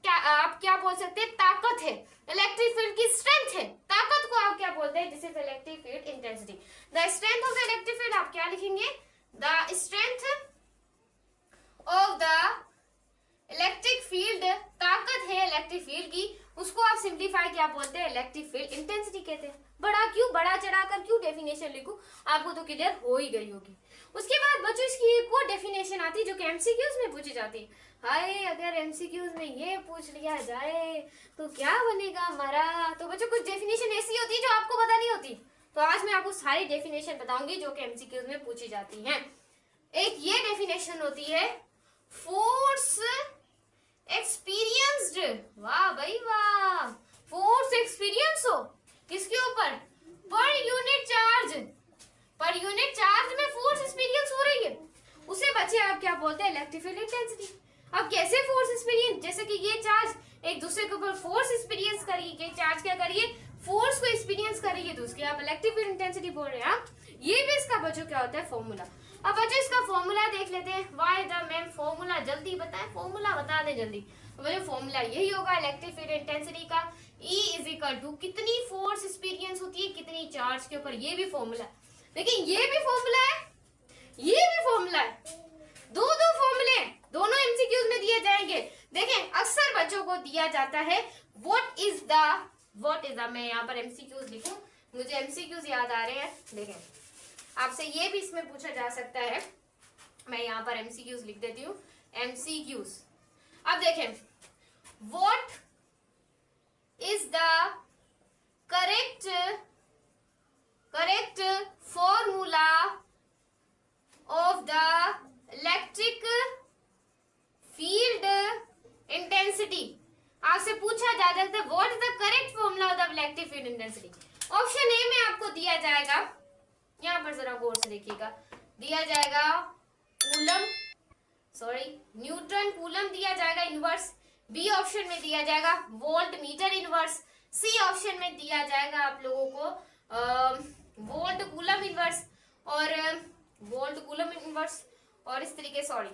आप क्या बोल सकते हैं, ताकत है, इलेक्ट्रिक फील्ड की स्ट्रेंथ है, ताकत को आप क्या बोलते हैं, this is electric field intensity. The strength of the electric field आप क्या लिखेंगे, the strength of the electric field, ताकत है इलेक्ट्रिक फील्ड की, उसको आप सिंप्लीफाई क्या बोलते हैं, इलेक्ट्रिक फील्ड इंटेंसिटी कहते हैं। बड़ा चढ़ाकर क्यों डेफिनेशन लिखूं, आपको तो क्लियर हो ही गई होगी। उसके बाद बच्चों इसकी एक और डेफिनेशन आती है जो कि एमसीक्यूज में पूछी जाती है। हाय अगर एमसीक्यूज में ये पूछ लिया जाए तो क्या बनेगा हमारा। तो बच्चों कुछ डेफिनेशन ऐसी होती है जो आपको पता नहीं होती। तो आज मैं आपको सारी डेफिनेशन बताऊंगी जो कि एमसीक्यूज में पूछी जाती हैं। एक ये डेफिनेशन होती है फोर्स एक्सपीरियंस्ड, वाह भाई वाह, फोर्स किसके ऊपर? Per unit charge. Per unit charge में फोर्स एक्सपीरियंस हो रही है, उसे बच्चे आप क्या बोलते हैं? Electric field intensity. अब कैसे फोर्स एक्सपीरियंस? जैसे कि ये चार्ज एक दूसरे के ऊपर फोर्स एक्सपीरियंस करिए, कि चार्ज क्या करिए? फोर्स को एक्सपीरियंस करिए, तो उसके आप इलेक्ट्रिक फील्ड इंटेंसिटी बोल रहे हैं आप। ये भी इसका बच्चों क्या होता है? फॉर्मूला। अब बच्चों इसका फॉर्मूला देख लेते हैं। व्हाई द मैम फॉर्मूला जल्दी बताएं, फॉर्मूला बता दें जल्दी। तो बच्चों फॉर्मूला यही होगा इलेक्ट्रिक फील्ड इंटेंसिटी का। E इज इक्वल टू कितनी फोर्स एक्सपीरियंस होती है कितनी चार्ज के ऊपर, ये भी फॉर्मूला। लेकिन ये भी फॉर्मूला है, ये भी फॉर्मूला है, दो दो फॉर्मूले, दोनों एमसीक्यूज में दिए जाएंगे। देखें अक्सर बच्चों को दिया जाता है व्हाट इज द, मैं यहाँ पर एमसीक्यूज लिखूं, मुझे एमसीक्यूज याद आ रहे हैं। देखें आपसे ये भी इसमें पूछा जा सकता है, मैं यहाँ पर एमसीक्यूज लिख देती हूँ, एमसीक्यूज। अब देखें what is the correct formula of the electric field intensity. आपसे पूछा जा सकता है what is the correct formula of the electric field intensity. Option A में आपको दिया जाएगा, यहाँ पर जरा गौर से देखिएगा, दिया जाएगा न्यूटन कूलम दिया जाएगा इनवर्स। बी ऑप्शन में दिया जाएगा volt metre inverse. C option में दिया जाएगा आप लोगों को वोल्ट कूलम इनवर्स और इस तरीके सही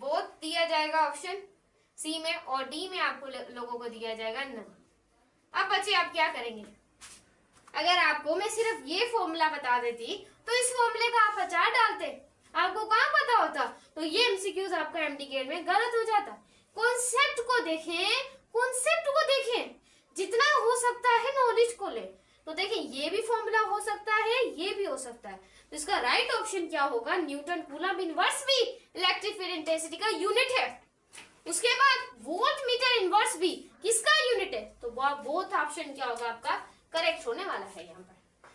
बोथ दिया जाएगा ऑप्शन सी में, और डी में आपको लोगों को दिया जाएगा नन। अब बच्चे आप क्या करेंगे? अगर आपको मैं सिर्फ ये फॉर्मूला बता देती तो इस फॉर्मूले का आप अचार डालते, आपको कहाँ पता होता? तो ये एमसीक्यूज आपका एमडीकेड में गलत हो जाता। कॉन्सेप्ट को देखें, जितना हो सकता है नॉलेज को ले। तो देखें ये भी फॉर्मूला हो सकता है, ये भी हो सकता है, तो इसका राइट ऑप्शन क्या होगा? न्यूटन कूलम इनवर्स भी इलेक्ट्रिक फील्ड इंटेंसिटी का यूनिट है। उसके बाद वोल्ट मीटर इनवर्स भी किसका यूनिट है? तो बोथ ऑप्शन क्या होगा आपका? करेक्ट होने वाला है। यहाँ पर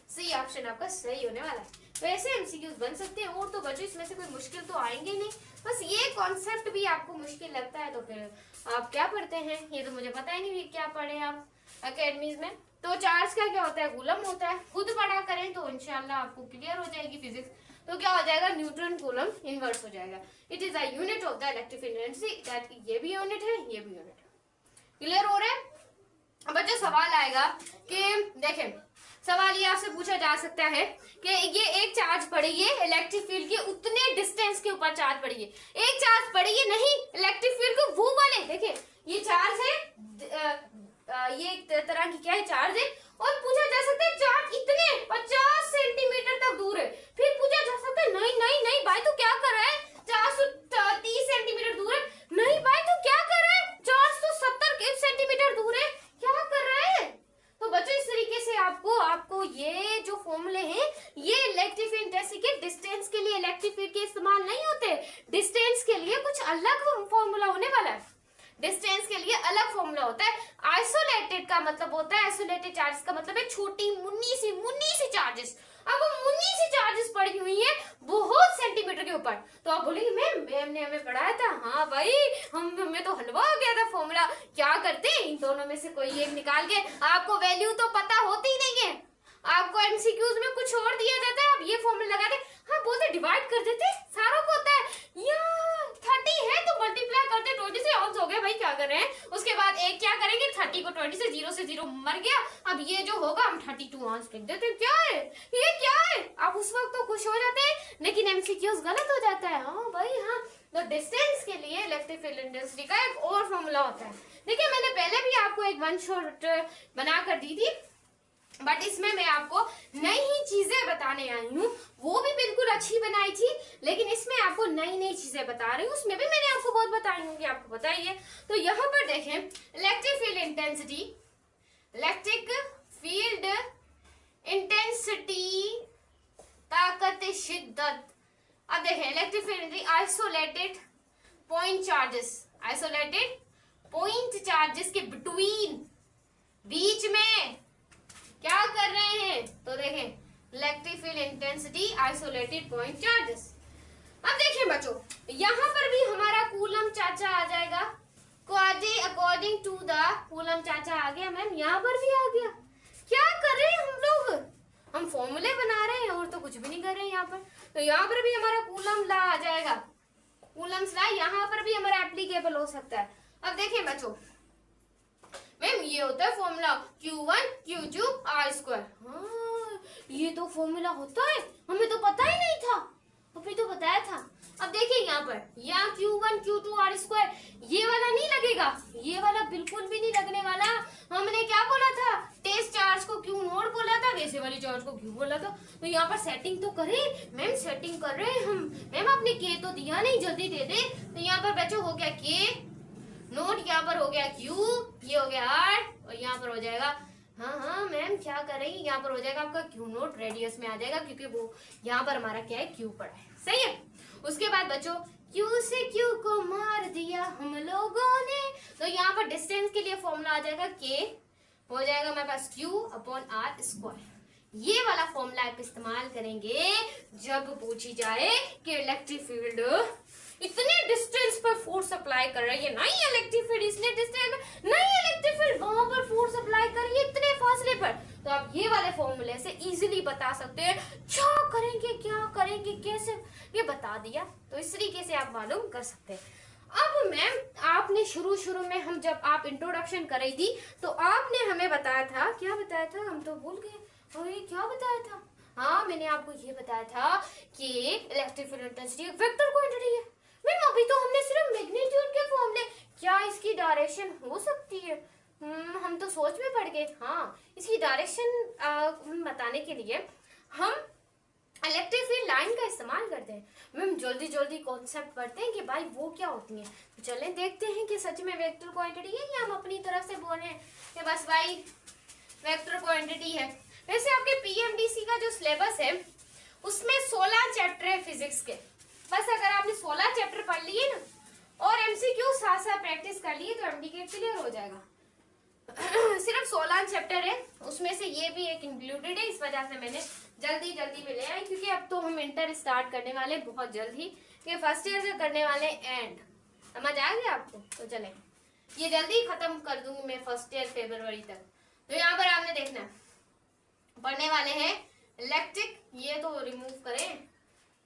सी ऑप्शन आपका सही होने वाला है। वैसे एमसीक्यूज बन सकते हैं, और तो बच्चों इसमें से कोई मुश्किल तो आएंगे नहीं। बस ये कॉन्सेप्ट भी आपको मुश्किल लगता है तो फिर आप क्या पढ़ते हैं, ये तो मुझे पता ही नहीं क्या पढ़े आप अकेडमीज में। तो चार्ज का क्या होता है? कूलम होता है। खुद पढ़ा करें तो इंशाल्लाह आपको क्लियर हो जाएगी फिजिक्स। तो क्या हो जाएगा? न्यूटन कूलम इनवर्स हो जाएगा। It is the unit of the electric field intensity. ये भी यूनिट है, ये भी यूनिट है। क्लियर हो रहा है? अब बच्चों सवाल आएगा कि देखें, सवाल ये आपसे पूछा जा सकता है कि ये एक चार्ज पड़ी है इलेक्ट्रिक फील्ड के उतने डिस्टेंस के ऊपर चार्ज पड़ी है, एक चार्ज पड़ी है नहीं इलेक्ट्रिक फील्ड को वो वाले, देखिए ये चार्ज है, ये एक तरह की क्या है? चार्ज है। और पूछा जा सकता है चार्ज इतने 50 सेंटीमीटर तक दूर है। फिर पूछा जा सकता है नहीं भाई तू क्या कर रहा है? 430 सेंटीमीटर दूर है। नहीं भाई तू क्या कर रहा है? 470 सेंटीमीटर दूर है, क्या कर रहा है? तो बच्चों इस तरीके से आपको ये जो फॉर्मूले हैं ये इलेक्ट्रिक फील्ड इंटेंसिटी के डिस्टेंस के लिए इलेक्ट्रिक फील्ड के इस्तेमाल नहीं होते, डिस्टेंस के लिए कुछ अलग फॉर्मूला होने वाला है। डिस्टेंस के लिए अलग फॉर्मूला होता है। आइसोलेटेड का मतलब होता है, आइसोलेटेड चार्जेस का मतलब है छोटी मुन्नी सी चार्जेस। अब वो मुन्नी सी चार्जेस पड़ी हुई है बहुत सेंटीमीटर के ऊपर, तो आप बोलेंगे मैम ने हमें पढ़ाया था। हाँ भाई हमें तो हलवा हो गया था फॉर्मूला। क्या करते इन दोनों में से कोई एक निकाल के, आपको वैल्यू तो पता होती नहीं है, आपको एमसीक्यूज में कुछ और दिया जाता है, आप ये फॉर्मूला लगाते, हाँ बोलते डिवाइड कर देते, सारों को होता है यार 30 है तो मल्टीप्लाई करते 20 से ऑन हो गए भाई क्या कर रहे हैं। उसके बाद एक क्या करेंगे 30 को 20 से 0 मर गया, अब ये जो होगा हम 32 ऑन लिख देते, क्या है ये क्या है? आप उस वक्त तो खुश हो जाते हैं, लेकिन एमसीक्यूज गलत हो जाता है। हाँ भाई हाँ, तो डिस्टेंस के लिए इलेक्ट्रिक फील्ड इंटेंसिटी का एक और फॉर्मूला होता है। देखिए मैंने पहले भी आपको एक वन शॉट बना कर दी थी, बट इसमें मैं आपको नई चीजें बताने आई हूँ, वो भी बिल्कुल अच्छी बनाई थी, लेकिन इसमें आपको नई चीजें बता रही हूँ, उसमें भी मैंने आपको बहुत बताई होंगी, आपको बताइए। तो यहाँ पर देखें इलेक्ट्रिक फील्ड इंटेंसिटी ताकत शिद्दत। अब देखें electric field isolated point charges के बीच में क्या कर रहे हैं? तो देखें electric field intensity isolated point charges. अब देखिए बच्चों यहाँ पर भी हमारा कूलम चाचा आ जाएगा, अकॉर्डिंग टू द कूलम चाचा आ गया मैम, यहाँ पर भी आ गया। क्या कर रहे हैं हम लोग? हम फॉर्मूले बना रहे हैं और तो कुछ भी नहीं कर रहे हैं यहाँ पर। तो यहाँ पर भी हमारा कूलम लॉ आ जाएगा, कूलम्स लॉ यहाँ पर भी हमारा एप्लीकेबल हो सकता है। अब देखिए बच्चों, मैम ये होता है फॉर्मूला Q1 Q2 R²। हाँ, ये तो फॉर्मूला होता है, हमें तो पता ही नहीं था, अभी तो बताया था। अब देखिए यहाँ पर, यहाँ Q1 Q2 R², ये वाला नहीं लगेगा, ये वाला बिल्कुल भी नहीं लगने वाला। हमने क्या बोला था, टेस्ट चार्ज को Q0 बोला था, वैसे वाली चार्ज को Q बोला था। तो यहाँ पर सेटिंग तो करें मैम, सेटिंग कर रहे हैं हम। मैम आपने K तो दिया नहीं, जल्दी दे दे। तो यहाँ पर बच्चों हो गया K नोट, यहाँ पर हो गया Q, ये हो गया R, और यहाँ पर हो जाएगा, हाँ हाँ मैम क्या करेंगे, यहाँ पर हो जाएगा आपका Q नोट, रेडियस में आ जाएगा क्योंकि वो यहाँ पर हमारा क्या है, Q पड़ा है। सही है। उसके बाद बच्चों Q से Q को मार दिया हम लोगों ने, तो यहाँ पर डिस्टेंस के लिए फॉर्मूला आ जाएगा K, हो जाएगा हमारे पास Q/R²। ये वाला फॉर्मूला आप इस्तेमाल करेंगे जब पूछी जाए कि इलेक्ट्रिक फील्ड इतने डिस्टेंस पर फोर्स अप्लाई कर रही है, नहीं इलेक्ट्रिक फील्ड इसने डिस्टेंस, नहीं इलेक्ट्रिक फील्ड वहां पर फोर्स अप्लाई कर रही है इतने फासले पर। तो आप ये वाले फॉर्मूले से इजीली बता सकते हैं क्या करेंगे कैसे, ये बता दिया। तो इस तरीके से आप मालूम कर सकते हैं। अब मैम आपने शुरू में हम जब आप इंट्रोडक्शन कर रही थी तो आपने हमें बताया था, क्या बताया था, हम तो भूल गए, अरे क्या बताया था। हाँ, मैंने आपको ये बताया था कि electric field intensity vector quantity है। मैम अभी तो हमने सिर्फ मैग्नीट्यूड के फॉर्मूले, क्या इसकी डायरेक्शन हो सकती है, हम तो सोच में पड़ गए। हाँ, इसकी डायरेक्शन बताने के लिए हम इलेक्ट्रिक फील्ड लाइन का इस्तेमाल करते हैं। मैम जल्दी कॉन्सेप्ट पढ़ते हैं कि भाई वो क्या होती है। तो चलें देखते हैं कि सच में वेक्टर क्वांटिटी है या हम अपनी तरफ से बोल रहे हैं कि बस भाई वेक्टर क्वांटिटी है। वैसे आपके पीएमडीसी का जो सिलेबस है उसमें 16 चैप्टर है फिजिक्स के। बस अगर आपने 16 चैप्टर पढ़ लिए ना और एमसीक्यू साथ प्रैक्टिस कर लिए तो एमडीके क्लियर हो जाएगा। सिर्फ 16 चैप्टर है, उसमें से ये भी एक इंक्लूडेड है, इस वजह से मैंने जल्दी में ले आई क्योंकि अब तो हम इंटर स्टार्ट करने वाले बहुत जल्द ही, कि फर्स्ट ईयर से करने वाले एंड। समझ आ गया आपको? तो चले ये जल्दी खत्म कर दूंगी मैं फर्स्ट ईयर फरवरी तक। तो यहाँ पर आपने देखना पढ़ने वाले हैं इलेक्ट्रिक, ये तो रिमूव करें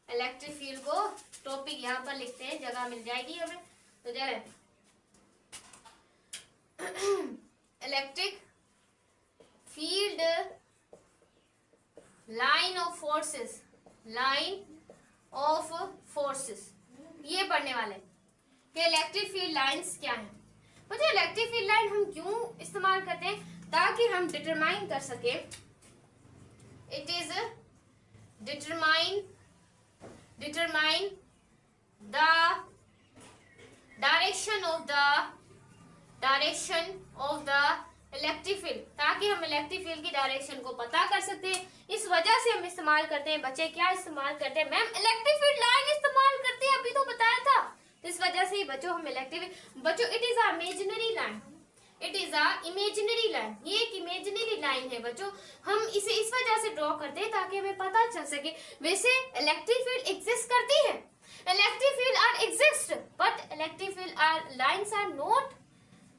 इलेक्ट्रिक फील्ड को, टॉपिक यहाँ पर लिखते हैं, जगह मिल जाएगी हमें। तो चले electric field line of forces, ये पढ़ने वाले कि इलेक्ट्रिक फील्ड लाइंस क्या है। मुझे इलेक्ट्रिक फील्ड लाइन हम क्यों इस्तेमाल करते हैं, ताकि हम डिटरमाइन कर सके, it is determine the direction of the electric field, ताकि हम इलेक्ट्रिक फील्ड की डायरेक्शन को पता कर सकते हैं। इस वजह से हम इस्तेमाल करते हैं। बच्चे क्या इस्तेमाल करते हैं? मैम इलेक्ट्रिक फील्ड लाइन इस्तेमाल करते हैं, अभी तो बताया था। इस वजह से ही बच्चों हम बच्चों it is a imaginary line, ये एक इमेजिनरी लाइन है बच्चों। हम इसे इस वजह से ड्रॉ करते हैं ताकि हमें पता चल सके। वैसे इलेक्ट्रिक फील्ड एग्जिस्ट करती है, electric field are exist, but electric field are lines are not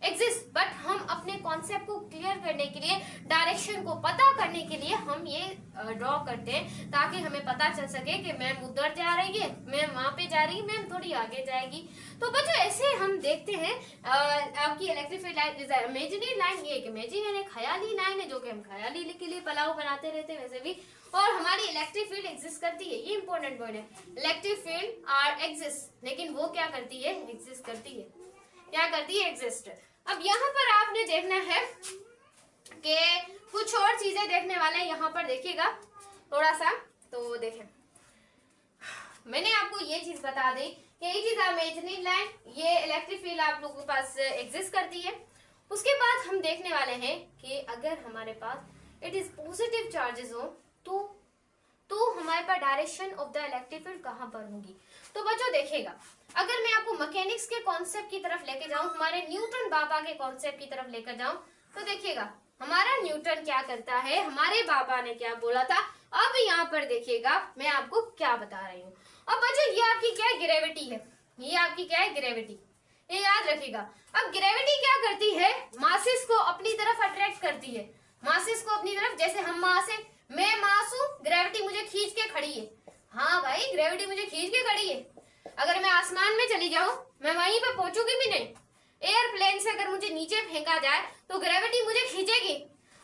exist. But हम अपने कॉन्सेप्ट को क्लियर करने के लिए, डायरेक्शन को पता करने के लिए हम ये ड्रॉ करते हैं ताकि हमें पता चल सके कि मैम उधर जा रही है, मैम वहां पे जा रही है, मैम थोड़ी आगे जाएगी। तो बच्चों ऐसे हम देखते हैं आपकी electric field line is imaginary line, ये एक इमेजिनरी ख्याली लाइन है जो कि हम ख्याली के लिए पलाव बनाते रहते हैं वैसे भी। और हमारी इलेक्ट्रिक फील्ड एग्जिस्ट करती है, ये इंपॉर्टेंट पॉइंट है। इलेक्ट्रिक फील्ड आर एग्जिस्ट, लेकिन वो क्या करती है? एग्जिस्ट करती है। क्या करती है? एग्जिस्ट। अब यहाँ पर आपने देखना है कि कुछ और चीजें देखने वाले हैं। यहाँ पर देखिएगा थोड़ा सा, तो देखें मैंने आपको ये चीज बता दी कि इट इज इमेजिनरी लाइन, ये इलेक्ट्रिक फील्ड आप लोगों के पास एग्जिस्ट करती है। उसके बाद हम देखने वाले हैं कि अगर हमारे पास इट इज पॉजिटिव चार्जेस हो तो हमारे पास direction of the electric field कहाँ पर होगी। तो बच्चों देखिएगा, अगर मैं आपको मैकेनिक्स के कॉन्सेप्ट की तरफ लेके जाऊं, हमारे न्यूटन बाबा के कॉन्सेप्ट की तरफ लेकर जाऊं, तो देखिएगा हमारा न्यूटन क्या करता है, हमारे बाबा ने क्या बोला था। अब यहाँ पर देखिएगा मैं आपको क्या बता रही हूँ। अब बच्चों ये आपकी क्या है? ग्रेविटी है। ये आपकी क्या है? ग्रेविटी। ये याद रखिएगा। अब ग्रेविटी क्या करती है? मासेस को अपनी तरफ करती है मासेस को अपनी तरफ। जैसे हम मास है, मैं मास हूँ, ग्रेविटी मुझे खींच के खड़ी है। हाँ भाई, ग्रेविटी मुझे खींच के खड़ी है। अगर मैं आसमान में चली जाऊं, मैं वहीं पे पहुंचूंगी भी नहीं। एयरप्लेन से अगर मुझे नीचे फेंका जाए तो ग्रेविटी मुझे खींचेगी।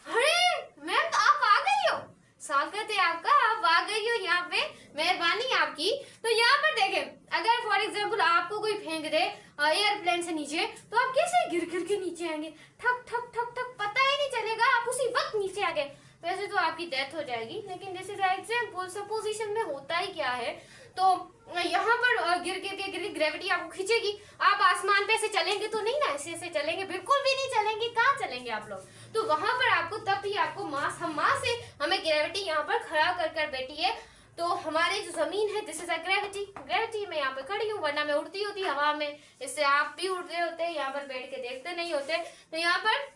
अरे मैम, तो आप आ गई हो, स्वागत है आपका, आप आ गई हो यहाँ पे, मेहरबानी आपकी। तो यहाँ पर देखें, अगर फॉर एग्जाम्पल आपको कोई फेंक दे एयरप्लेन से नीचे, तो आप कैसे गिर गिर के नीचे आएंगे, ठक ठक ठक ठक, पता ही नहीं चलेगा, आप उसी वक्त नीचे आ गए। वैसे तो आपकी डेथ हो जाएगी, लेकिन दिस इज एग्जाम्पल, सपोजिशन में होता ही क्या है। तो यहाँ पर गिर के ग्रेविटी आपको खींचेगी। आप आसमान पे ऐसे चलेंगे तो नहीं ना, ऐसे चलेंगे, बिल्कुल भी नहीं चलेंगे। कहाँ चलेंगे आप लोग? तो वहां पर आपको तब भी आपको मास, हम मास है, हमें ग्रेविटी यहाँ पर खड़ा कर बैठी है। तो हमारी जो जमीन है, this is a gravity, gravity में यहाँ पे खड़ी हूँ, वरना मैं उड़ती होती हवा में। इससे आप भी उड़ रहे होते, यहाँ पर बैठ के देखते नहीं होते। तो यहाँ पर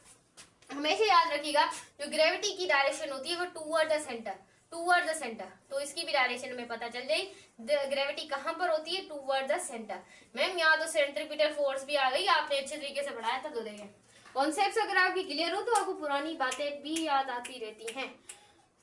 हमेशा याद रखिएगा, जो ग्रेविटी की डायरेक्शन होती है वो toward the centre, toward the centre. तो इसकी भी डायरेक्शन में पता चल जाए ग्रेविटी कहाँ पर होती है, टूवर्ड द सेंटर। मैम यहाँ तो सेंट्रीपिटल फोर्स भी आ गई, आपने अच्छे तरीके से पढ़ाया था। तो देखें, कॉन्सेप्ट्स अगर आपकी क्लियर हो तो आपको पुरानी बातें भी याद आती रहती हैं।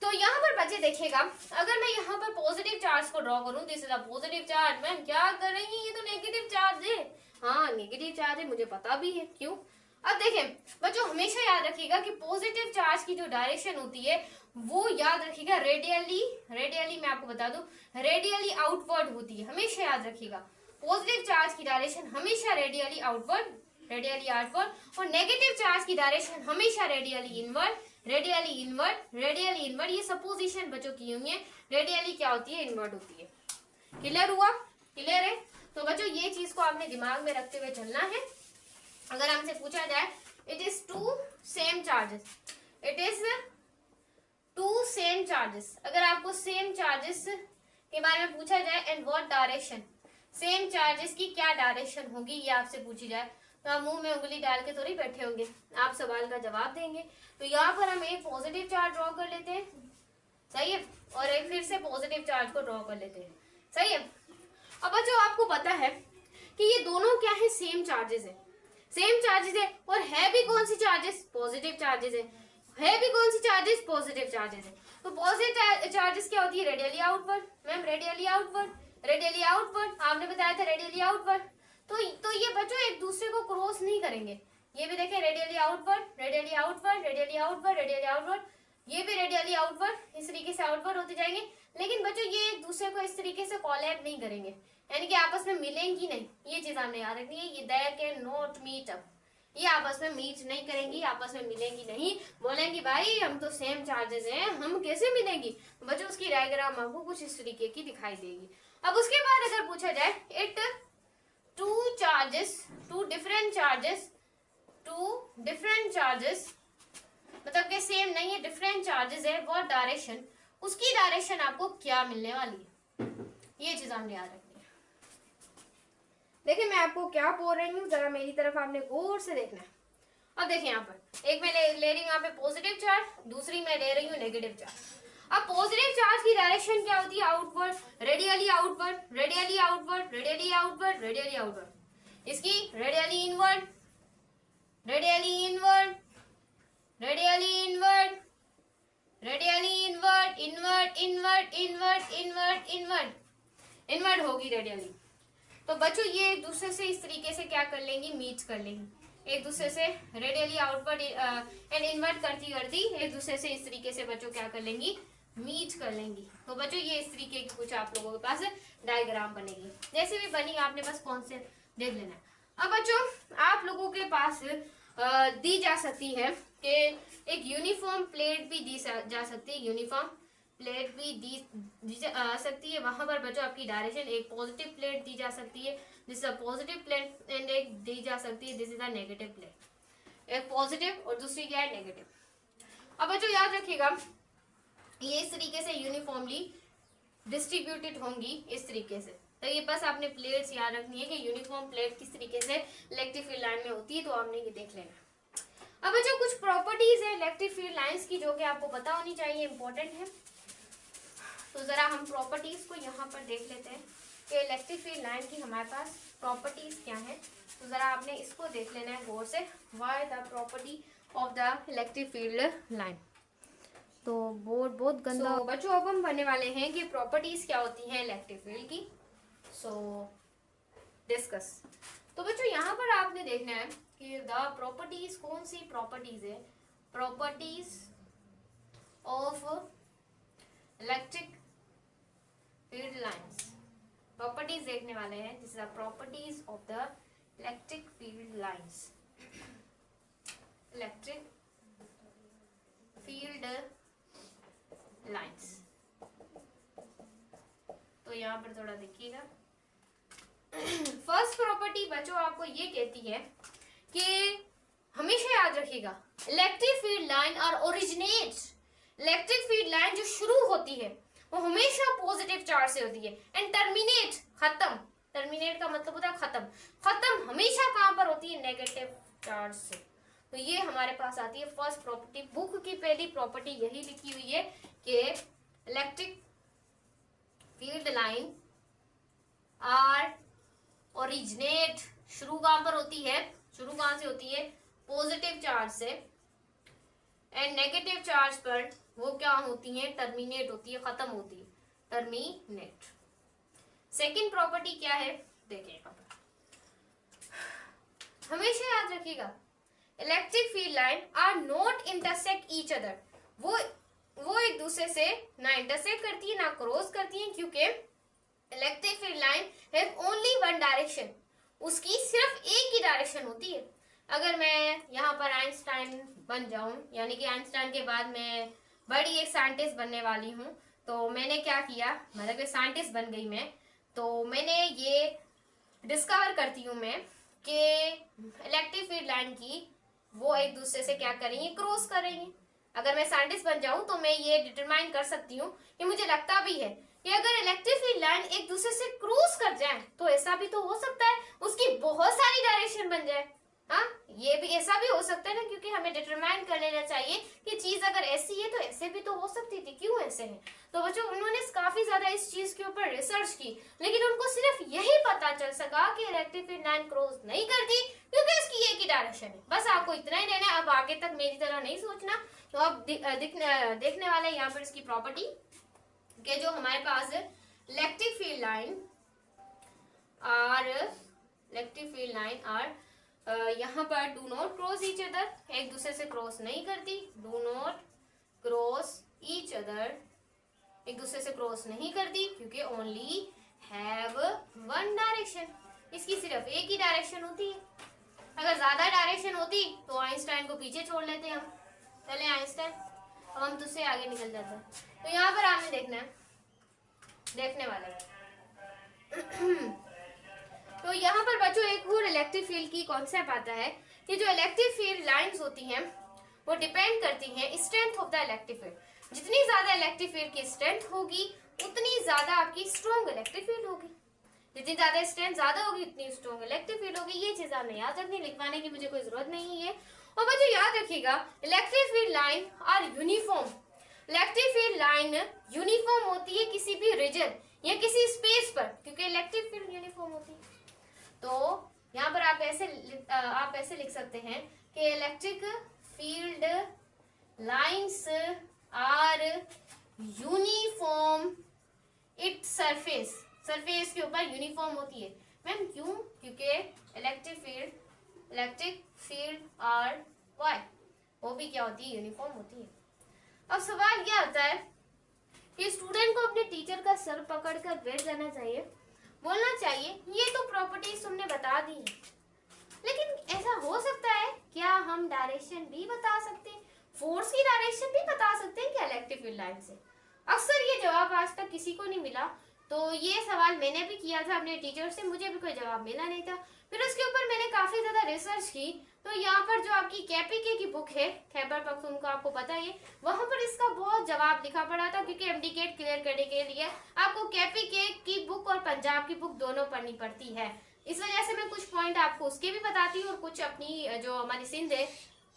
तो यहाँ पर बच्चे देखिएगा, अगर मैं यहाँ पर पॉजिटिव चार्ज को ड्रॉ करूँ, this is a positive charge. Ma'am क्या कर रही है, ये तो नेगेटिव चार्ज है। हाँ नेगेटिव चार्ज है, मुझे पता भी है क्यों। अब देखें बच्चों, हमेशा याद रखिएगा कि पॉजिटिव चार्ज की जो डायरेक्शन होती है वो याद रखिएगा रेडियली मैं आपको बता दूं, रेडियली आउटवर्ड होती है। हमेशा याद रखिएगा, पॉजिटिव चार्ज की डायरेक्शन हमेशा रेडियली आउटवर्ड, रेडियली आउटवर्ड, और नेगेटिव चार्ज की डायरेक्शन हमेशा radially inward, radially inward, radially inward. ये सपोजिशन बच्चों की हुई है, रेडियली क्या होती है, इनवर्ड होती है। क्लियर हुआ? क्लियर है? तो बच्चों ये चीज को आपने दिमाग में रखते हुए चलना है। अगर हमसे पूछा जाए, it is two same charges, it is two same charges, अगर आपको सेम चार्जेस के बारे में पूछा जाए, and what direction, same charges की क्या डायरेक्शन होगी, ये आपसे पूछी जाए, तो आप मुंह में उंगली डाल के थोड़ी बैठे होंगे, आप सवाल का जवाब देंगे। तो यहाँ पर हम एक पॉजिटिव चार्ज ड्रॉ कर लेते हैं, सही है, और एक फिर से पॉजिटिव चार्ज को ड्रॉ कर लेते हैं, सही है। अब बच्चों आपको पता है कि ये दोनों क्या है, सेम चार्जेस है, सेम चार्जेस है, और है भी कौन सी चार्जेस, पॉजिटिव चार्जेस है भी कौन सी चार्जेस, पॉजिटिव चार्जेस है। तो पॉजिटिव चार्जेस क्या होती है, radially outward. Ma'am radially outward, radially outward, आपने बताया था रेडियली आउटवर्ड। तो ये बच्चों एक दूसरे को क्रॉस नहीं करेंगे। ये भी देखें, radially outward, radially outward, radially outward, radially outward, ये भी रेडियली आउटवर्ड, इस तरीके से आउटवर्ड होते जाएंगे। लेकिन बच्चों ये एक दूसरे को इस तरीके से कोलैब नहीं करेंगे, यानी कि आपस में मिलेंगी नहीं। ये चीज हमने याद रखनी है, ये they can not meet up, ये आपस में मीट नहीं करेंगी, आपस में मिलेंगी नहीं, बोलेंगी भाई हम तो सेम चार्जेस हैं, हम कैसे मिलेंगी। तो बच्चों उसकी डायग्राम आपको कुछ इस तरीके की दिखाई देगी। अब उसके बाद अगर पूछा जाए, it two charges, two different charges, मतलब कि सेम नहीं है, डिफरेंट चार्जेस है, वो डायरेक्शन, उसकी डायरेक्शन आपको क्या मिलने वाली है, ये चीज हमने याद रखनी है। देखिए मैं आपको क्या बोल रही हूँ, जरा मेरी तरफ आपने गौर से देखना है। अब देखिए यहाँ पर एक मैं ले रही हूँ यहाँ पे पॉजिटिव चार्ज, दूसरी मैं ले रही हूँ नेगेटिव चार्ज। अब पॉजिटिव चार्ज की डायरेक्शन क्या होती है, outward, radially outward, radially outward, radially outward, radially outward. इसकी radially inward, radially inward, radially inward, radially inward, inward inward inward inward inward, inward होगी रेडियली। तो बच्चों ये एक दूसरे से इस तरीके से क्या कर लेंगी, मीट कर लेंगी, एक दूसरे से रेडियली आउटवर्ड एंड इनवर्ट करती करती एक दूसरे से इस तरीके से बच्चों क्या कर लेंगी, मीट कर लेंगी। तो बच्चों ये इस तरीके की कुछ आप लोगों के पास डायग्राम बनेगी, जैसे भी बनी आपने बस कॉन्सेप्ट देख लेना है। अब बच्चों आप लोगों के पास दी जा सकती है कि एक यूनिफॉर्म प्लेट भी दी जा सकती है, यूनिफॉर्म प्लेट भी दी जा सकती है। वहां पर बच्चों आपकी डायरेक्शन, एक पॉजिटिव प्लेट दी जा सकती है, this is a positive plate, and एक दी जा सकती है, this is a negative plate, एक पॉजिटिव और दूसरी क्या है, नेगेटिव। अब बच्चों याद रखिएगा ये इस तरीके से यूनिफॉर्मली डिस्ट्रीब्यूटेड होंगी इस तरीके से। तो ये बस आपने प्लेट्स याद रखनी है कि यूनिफॉर्म प्लेट किस तरीके से इलेक्ट्रिक फील्ड लाइन में होती है, तो आपने ये देख लेना। अब बच्चों कुछ प्रॉपर्टीज है इलेक्ट्रिक फील्ड लाइंस की जो कि आपको पता होनी चाहिए, इंपॉर्टेंट है। तो जरा हम प्रॉपर्टीज को यहाँ पर देख लेते हैं कि इलेक्ट्रिक फील्ड लाइन की हमारे पास प्रॉपर्टीज क्या है। तो जरा आपने इसको देख लेना है गौर से, what the property of the electric field line. तो बोर्ड बहुत गंदा। बच्चों अब हम पढ़ने वाले हैं कि प्रॉपर्टीज क्या होती हैं इलेक्ट्रिक फील्ड की। सो डिस्कस। तो बच्चों यहाँ पर आपने देखना है कि द प्रॉपर्टीज, कौन सी प्रॉपर्टीज है, properties of electric field lines. Properties देखने वाले हैं, this is the properties of the electric field lines. Electric field lines. तो यहाँ पर थोड़ा देखिएगा। फर्स्ट प्रॉपर्टी बच्चों आपको ये कहती है कि हमेशा याद रखिएगा, इलेक्ट्रिक फील्ड लाइन और ओरिजिनेट, इलेक्ट्रिक फील्ड लाइन जो शुरू होती है वो हमेशा पॉजिटिव चार्ज से होती है, एंड टर्मिनेट, खत्म, टर्मिनेट का मतलब होता है खत्म, खत्म हमेशा कहां पर होती है, नेगेटिव चार्ज से। तो ये हमारे पास आती है फर्स्ट प्रॉपर्टी। बुक की पहली प्रॉपर्टी यही लिखी हुई है कि electric field line are originate, शुरू कहां पर होती है, शुरू कहां से होती है, पॉजिटिव चार्ज से, एंड नेगेटिव चार्ज पर वो क्या होती है, टर्मिनेट होती है, खत्म होती है, टर्मिनेट। सेकंड प्रॉपर्टी क्या है, देखिए यहाँ पर हमेशा याद रखिएगा, electric field line are not intersect each other, वो एक दूसरे से ना इंटरसेक्ट करती है ना क्रॉस करती है, क्योंकि electric field line have only one direction, उसकी सिर्फ एक ही डायरेक्शन होती है। अगर मैं यहाँ पर आइंस्टाइन बन जाऊं, यानी कि आइंस्टाइन के बाद मैं बड़ी एक साइंटिस्ट बनने वाली हूँ, तो मैंने क्या किया, मतलब कि साइंटिस्ट बन गई मैं, तो मैंने ये डिस्कवर करती हूँ मैं कि इलेक्ट्रिक फील्ड लाइन की वो एक दूसरे से क्या करेंगे, क्रॉस करेंगे। अगर मैं साइंटिस्ट बन जाऊं तो मैं ये डिटरमाइन कर सकती हूँ कि मुझे लगता भी है कि अगर इलेक्ट्रिक फील्ड लाइन एक दूसरे से क्रॉस कर जाए तो ऐसा भी तो हो सकता है उसकी बहुत सारी डायरेक्शन बन जाए। हाँ, ये भी ऐसा भी हो सकता है ना, क्योंकि हमें डिटरमाइन कर लेना चाहिए कि चीज अगर ऐसी है तो ऐसे भी तो हो सकती थी, क्यों ऐसे है। तो बच्चों उन्होंने काफी ज्यादा इस चीज के ऊपर रिसर्च की, लेकिन उनको सिर्फ यही पता चल सका कि इलेक्ट्रिक फील्ड लाइन क्रॉस नहीं करती क्योंकि इसकी एक ही डायरेक्शन है। बस आपको इतना ही लेना है, अब आगे तक मेरी तरह नहीं सोचना। तो अब देखने वाले यहाँ पर इसकी प्रॉपर्टी के जो हमारे पास इलेक्ट्रिक फील्ड लाइन आर यहाँ पर do not cross each other, एक दूसरे से क्रॉस नहीं करती, do not cross each other, एक दूसरे से क्रॉस नहीं करती, क्योंकि ओनली हैव वन डायरेक्शन, इसकी सिर्फ एक ही डायरेक्शन होती है। अगर ज्यादा डायरेक्शन होती तो आइंस्टाइन को पीछे छोड़ लेते हम, चले आइंस्टाइन, अब हम तुझसे आगे निकल जाते हैं। तो यहाँ पर आपने देखना है, देखने वाले तो यहाँ पर बच्चों एक और इलेक्ट्रिक फील्ड की कॉन्सेप्ट आता है कि जो इलेक्ट्रिक फील्ड लाइंस होती हैं वो डिपेंड करती हैं strength of the electric field. जितनी ज्यादा इलेक्ट्रिक फील्ड की स्ट्रेंथ होगी उतनी ज्यादा आपकी स्ट्रॉन्ग इलेक्ट्रिक फील्ड होगी, जितनी ज्यादा स्ट्रेंथ ज्यादा होगी उतनी स्ट्रॉन्ग इलेक्ट्रिक फील्ड होगी। ये चीज आपने याद रखनी, लिखवाने की मुझे कोई जरूरत नहीं है। और बच्चों याद रखिएगा, electric field line are uniform, electric field line uniform होती है किसी भी रीजन या किसी स्पेस पर, क्योंकि इलेक्ट्रिक फील्ड यूनिफॉर्म होती है। तो यहाँ पर आप ऐसे लिख सकते हैं कि electric field lines are uniform, it surface के ऊपर यूनिफॉर्म होती है। मैम क्यों? क्योंकि इलेक्ट्रिक फील्ड आर वाई, वो भी क्या होती है, यूनिफॉर्म होती है। अब सवाल क्या आता है कि स्टूडेंट को अपने टीचर का सर पकड़कर बैठ जाना चाहिए, बोलना चाहिए ये तो प्रॉपर्टीज तुमने बता दी है, लेकिन ऐसा हो सकता है क्या हम डायरेक्शन भी बता सकते हैं, फोर्स की डायरेक्शन भी बता सकते हैं क्या इलेक्ट्रिक फील्ड लाइन से? अक्सर ये जवाब आज तक किसी को नहीं मिला। तो ये सवाल मैंने भी किया था अपने टीचर से, मुझे भी कोई जवाब मिला नहीं था। फिर उसके ऊपर मैंने काफी ज्यादा रिसर्च की, तो यहाँ पर जो आपकी केपीके की बुक है, खैबर पख्तूनख्वा, आपको पता है, वहां पर इसका बहुत जवाब लिखा पड़ा था, क्योंकि एमडीकेट क्लियर करने के लिए आपको केपीके की बुक और पंजाब की बुक दोनों पढ़नी पड़ती है। इस वजह से मैं कुछ पॉइंट आपको उसके भी बताती हूँ और कुछ अपनी जो हमारी सिंध है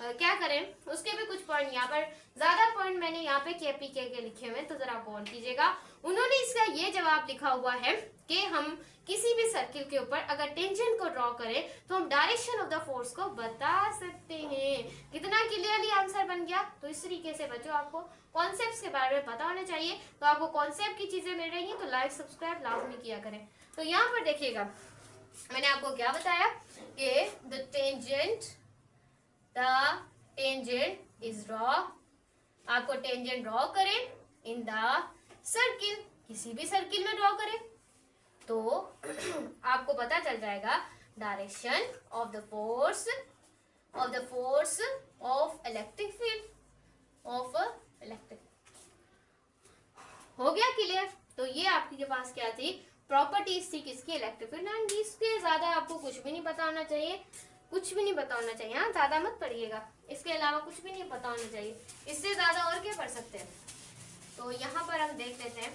क्या करें, उसके भी कुछ पॉइंट यहाँ पर, ज्यादा पॉइंट मैंने यहाँ पे KPK के लिखे हुए हैं, तो जरा गौर कीजिएगा। उन्होंने इसका ये जवाब लिखा हुआ है कि हम किसी भी सर्किल के ऊपर अगर टेंजेंट को ड्रॉ करें तो हम डायरेक्शन ऑफ द फोर्स को बता सकते हैं। कितना क्लियरली आंसर बन गया। तो इस तरीके से बच्चों आपको कॉन्सेप्ट्स के बारे में पता होना चाहिए। तो आपको कॉन्सेप्ट की चीजें मिल रही हैं तो लाइक सब्सक्राइब लाजमी किया करें। तो यहाँ पर देखिएगा, मैंने आपको क्या बताया कि द टेंजेंट इज ड्रॉ, आपको टेंजेंट ड्रॉ करें इन द सर्किल, किसी भी सर्किल में ड्रॉ करें तो आपको पता चल जाएगा direction of the force of electric field of electric. हो गया क्लियर। तो ये आपके पास क्या थी, प्रॉपर्टीज थी किसकी, इलेक्ट्रिक फील्ड। एंड इसके ज्यादा आपको कुछ भी नहीं पता होना चाहिए, कुछ भी नहीं पता होना चाहिए। हाँ, ज्यादा मत पढ़िएगा, इसके अलावा कुछ भी नहीं पता होना चाहिए। इससे ज्यादा और क्या पढ़ सकते हैं। तो यहाँ पर हम देख लेते हैं,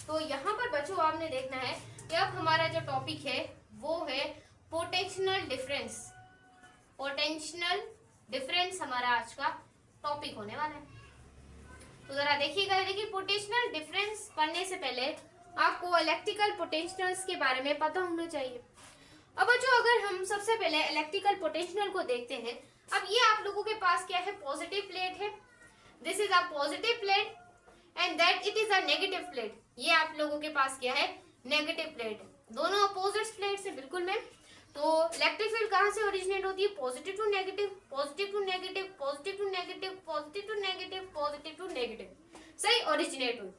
तो यहाँ पर बच्चों आपने देखना है कि अब हमारा जो टॉपिक है वो है पोटेंशियल डिफरेंस। पोटेंशियल डिफरेंस हमारा आज का टॉपिक होने वाला है। तो जरा देखिएगा, देखिए पोटेंशियल डिफरेंस पढ़ने से पहले आपको इलेक्ट्रिकल पोटेंशियल्स के बारे में पता होना चाहिए। अब बच्चों अगर हम सबसे पहले इलेक्ट्रिकल पोटेंशियल को देखते हैं, अब ये आप लोगों के पास क्या है, पॉजिटिव प्लेट है। This is a positive plate and that it is a negative plate. ये आप लोगों के पास क्या है, नेगेटिव प्लेट। दोनों अपोजिट प्लेट से बिल्कुल में। तो इलेक्ट्रिक फील्ड कहां से ओरिजिनेट होती है, positive to negative, positive to negative, positive to negative, positive to negative, positive to negative, सही ओरिजिनेट हुई।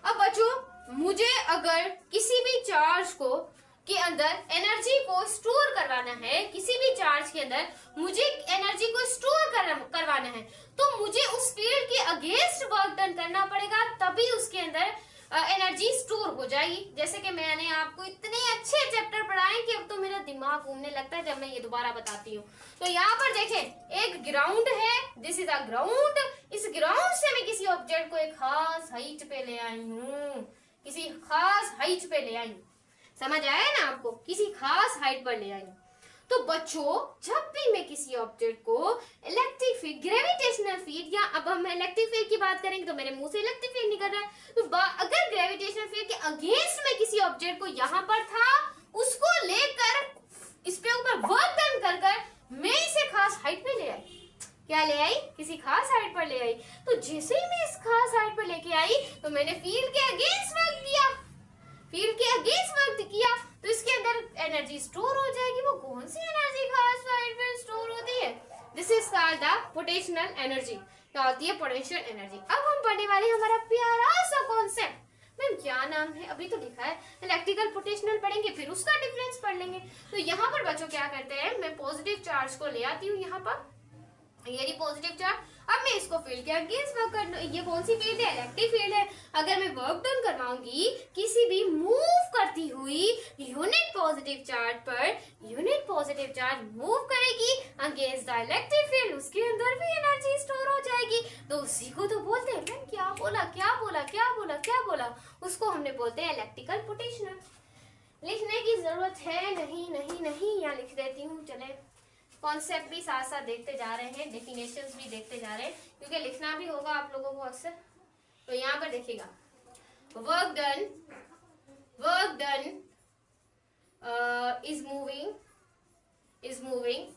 अब बच्चों मुझे अगर किसी भी चार्ज को के अंदर एनर्जी को स्टोर करवाना है, किसी भी चार्ज के अंदर मुझे एनर्जी को स्टोर करवाना है, तो मुझे उस फील्ड के अगेंस्ट वर्क डन करना पड़ेगा, तभी उसके अंदर एनर्जी स्टोर हो जाएगी। जैसे कि मैंने आपको इतने अच्छे चैप्टर पढ़ाए कि अब तो मेरा दिमाग घूमने लगता है जब मैं ये दोबारा बताती हूँ। तो यहाँ पर देखें, एक ग्राउंड है, दिस इज अ ग्राउंड। इस ग्राउंड से मैं किसी ऑब्जेक्ट को एक खास हाइट पे ले आई हूँ, किसी खास हाइट पे ले आई हूँ। समझ आया ना आपको, किसी खास हाइट पर ले आई। तो बच्चों जब भी मैं किसी ऑब्जेक्ट को इलेक्ट्रिक फील्ड, ग्रेविटेशनल फील्ड, या अब हम इलेक्ट्रिक फील्ड की बात करेंगे तो मेरे मुंह से इलेक्ट्रिक फील्ड निकल रहा है, तो अगर ग्रेविटेशनल फील्ड के अगेंस्ट में किसी ऑब्जेक्ट को यहाँ पर था, उसको लेकर इस पे ऊपर वर्क डन कर कर मैं इसे खास हाइट पे ले आई। क्या ले आई, किसी खास हाइट पर ले आई। तो जैसे ही मैं इस खास हाइट पर लेके आई तो मैंने फील्ड के अगेंस्ट वर्क किया, फील्ड के अगेंस्ट वर्क किया, तो इसके अंदर एनर्जी स्टोर हो जाएगी। वो कौन सी एनर्जी खास हाइट पर स्टोर होती है, this is called the potential energy. क्या होती है, पोटेंशियल एनर्जी। अब हम पढ़ने वाले हमारा प्यारा सा कॉन्सेप्ट, मैम क्या नाम है, अभी तो लिखा है इलेक्ट्रिकल पोटेंशियल, पढ़ेंगे फिर उसका डिफरेंस पढ़ लेंगे। तो यहाँ पर बच्चों क्या करते हैं, मैं पॉजिटिव चार्ज को ले आती हूँ यहाँ पर, ये पॉजिटिव चार्ज। अब मैं इसको फील्ड के अगेंस्ट वर्क कर, ये कौन सी फील्ड है, इलेक्ट्रिक फील्ड है। अगर मैं वर्क डन करवाऊंगी किसी भी मूव करती हुई यूनिट पॉजिटिव चार्ज पर, यूनिट पॉजिटिव चार्ज मूव करेगी अगेंस्ट द इलेक्ट्रिक फील्ड, उसके अंदर भी एनर्जी स्टोर हो जाएगी। तो उसी को तो बोलते हैं, मैम क्या बोला क्या बोला क्या बोला क्या बोला, उसको हमने बोलते हैं इलेक्ट्रिकल पोटेंशियल। लिखने की जरूरत है नहीं नहीं नहीं, यहाँ लिख देती हूँ। चले कॉन्सेप्ट भी साथ साथ देखते जा रहे हैं, डेफिनेशंस भी देखते जा रहे हैं, क्योंकि लिखना भी होगा आप लोगों को अक्सर। तो यहाँ पर देखिएगा, work done is moving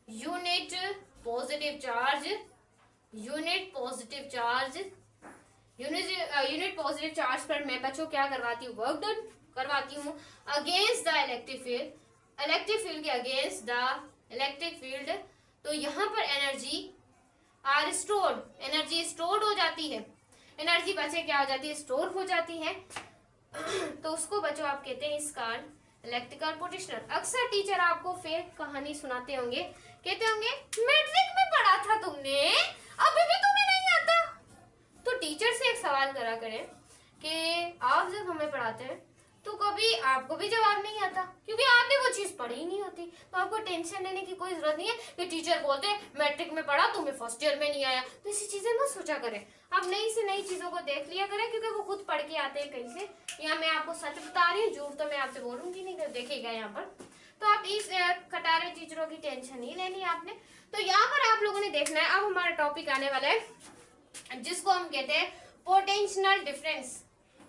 unit positive charge पर मैं बच्चों क्या करवाती हूँ, वर्क डन करवाती हूँ अगेंस्ट द इलेक्ट्रिक फील्ड के अगेंस्ट द इलेक्ट्रिक फील्ड। तो यहाँ पर एनर्जी स्टोर्ड हो जाती है, एनर्जी बचे क्या हो जाती है, स्टोर हो जाती है। तो उसको बच्चों आप कहते हैं इसका इलेक्ट्रिकल पोटेंशियल। अक्सर टीचर आपको फेक कहानी सुनाते होंगे, कहते होंगे मैट्रिक में पढ़ा था तुमने, अभी भी तुम्हें नहीं आता। तो टीचर से एक सवाल करा करें कि आप जब हमें पढ़ाते हैं तो कभी आपको भी जवाब नहीं आता, क्योंकि आपने वो चीज पढ़ी ही नहीं होती। तो आपको टेंशन लेने की कोई जरूरत नहीं है कि टीचर बोलते हैं मैट्रिक में पढ़ा तुम्हें फर्स्ट ईयर में नहीं आया। तो ऐसी चीजें मत सोचा करें। आप नई से नई चीजों को देख लिया करें, क्योंकि वो खुद पढ़ के आते हैं कहीं से। यहाँ मैं आपको सच बता रही हूँ, झूठ तो मैं आपसे बोलूंगी नहीं, देखिएगा यहाँ पर। तो आप इस खटारे टीचरों की टेंशन नहीं लेनी आपने। तो यहाँ पर आप लोगों ने देखना है, अब हमारा टॉपिक आने वाला है जिसको हम कहते हैं पोटेंशियल डिफरेंस।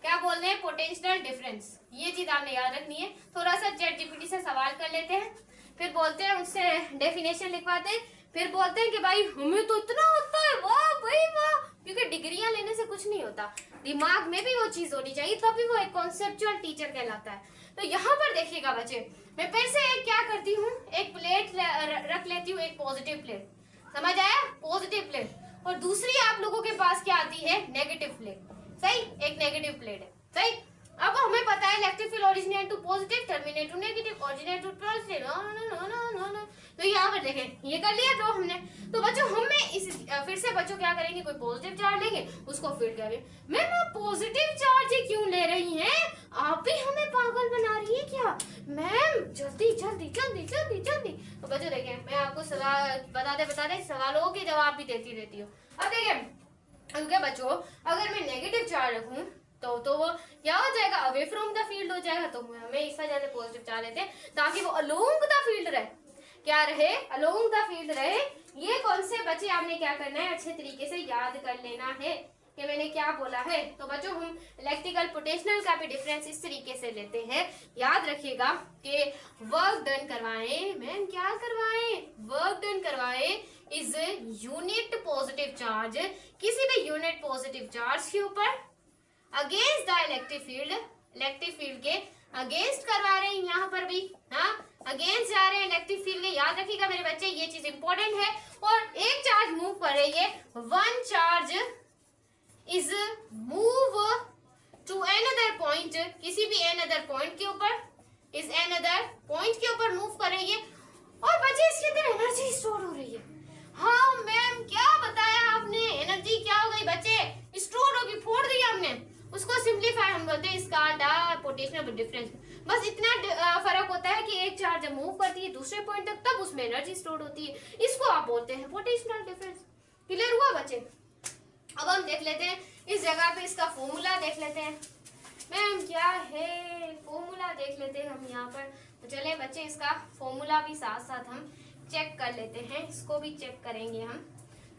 क्या बोल रहे हैं? Potential difference. ये चीज आपने याद रखनी है। थोड़ा सा चैट जीपीटी से सवाल कर लेते हैं, फिर बोलते हैं उससे डेफिनेशन लिखवाते हैं, फिर बोलते हैं कि भाई हमें तो इतना होता है, वाह भाई वाह, क्योंकि डिग्रियां लेने से कुछ नहीं होता, दिमाग में भी वो चीज होनी चाहिए, तभी वो एक कॉन्सेप्चुअल टीचर कहलाता है। तो यहाँ पर देखिएगा बच्चे, मैं फिर से क्या करती हूँ, एक प्लेट रख लेती हूँ, एक पॉजिटिव प्लेट, समझ आया? पॉजिटिव प्लेट, और दूसरी आप लोगों के पास क्या आती है? Negative plate. सही, एक नेगेटिव प्लेट है। सही, अब हमें पता है electric field originate to positive, terminate to negative, originate to positive. No. तो यहाँ पर देखें, ये कर लिया तो हमने। तो बच्चों हमें इस फिर से बच्चों क्या करेंगे, कोई पॉजिटिव चार्ज लेंगे, उसको फील्ड करेंगे। मैम आप पॉजिटिव चार्ज ही क्यों ले रही हैं? आप भी हमें पागल बना रही है क्या? मैम जल्दी जल्दी जल्दी जल्दी जल्दी। तो बच्चों देखें, मैं आपको सवाल बताते सवालों के जवाब भी देती रहती हूँ। अब देखें, क्योंकि बच्चों अगर मैं नेगेटिव चार्ज रखूं तो वो क्या हो जाएगा? अवे फ्रॉम द फील्ड हो जाएगा। तो हमें इस वजह से पॉजिटिव चार्ज लेते हैं, ताकि वो अलोंग द फील्ड रहे। क्या रहे? अलोंग द फील्ड रहे। ये कौन से बच्चे आपने क्या करना है, अच्छे तरीके से याद कर लेना है कि मैंने क्या बोला है। तो बच्चों हम इलेक्ट्रिकल पोटेंशियल का भी डिफरेंस इस तरीके से लेते हैं। याद रखिएगा कि वर्क डन करवाएं, मैम क्या करवाएं? वर्क डन करवाएं इज यूनिट पॉजिटिव चार्ज, किसी भी यूनिट पॉजिटिव चार्ज के ऊपर अगेंस्ट द इलेक्ट्रिक फील्ड के अगेंस्ट करवा रहे हैं। यहाँ पर भी हाँ अगेंस्ट जा रहे हैं इलेक्ट्रिक फील्ड के। याद रखिएगा मेरे बच्चे, ये चीज इंपॉर्टेंट है। और एक चार्ज मूव कर रही है, one charge is move to another point, किसी भी एनदर पॉइंट के ऊपर, इस एनदर पॉइंट के ऊपर मूव कर रही है, और बच्चे इसके अंदर एनर्जी स्टोर हो रही है। हाँ मैम क्या बताया आपने? एनर्जी क्या हो गई बच्चे? स्टोर होगी, फोड़ दिया हमने उसको। सिंपलीफाई हम बोलते हैं इसका द पोटेंशियल डिफरेंस। बस इतना फर्क होता है कि एक चार्ज जब मूव करती है दूसरे पॉइंट तक, तब उसमें एनर्जी स्टोर होती है। इसको आप बोलते हैं पोटेंशियल डिफरेंस। क्लियर हुआ बच्चे? अब हम देख लेते हैं इस जगह पे इसका फॉर्मूला देख लेते हैं। मैम क्या है? फॉर्मूला देख लेते हैं हम यहाँ पर। तो चले बच्चे, इसका फॉर्मूला भी साथ साथ हम चेक कर लेते हैं, इसको भी चेक करेंगे हम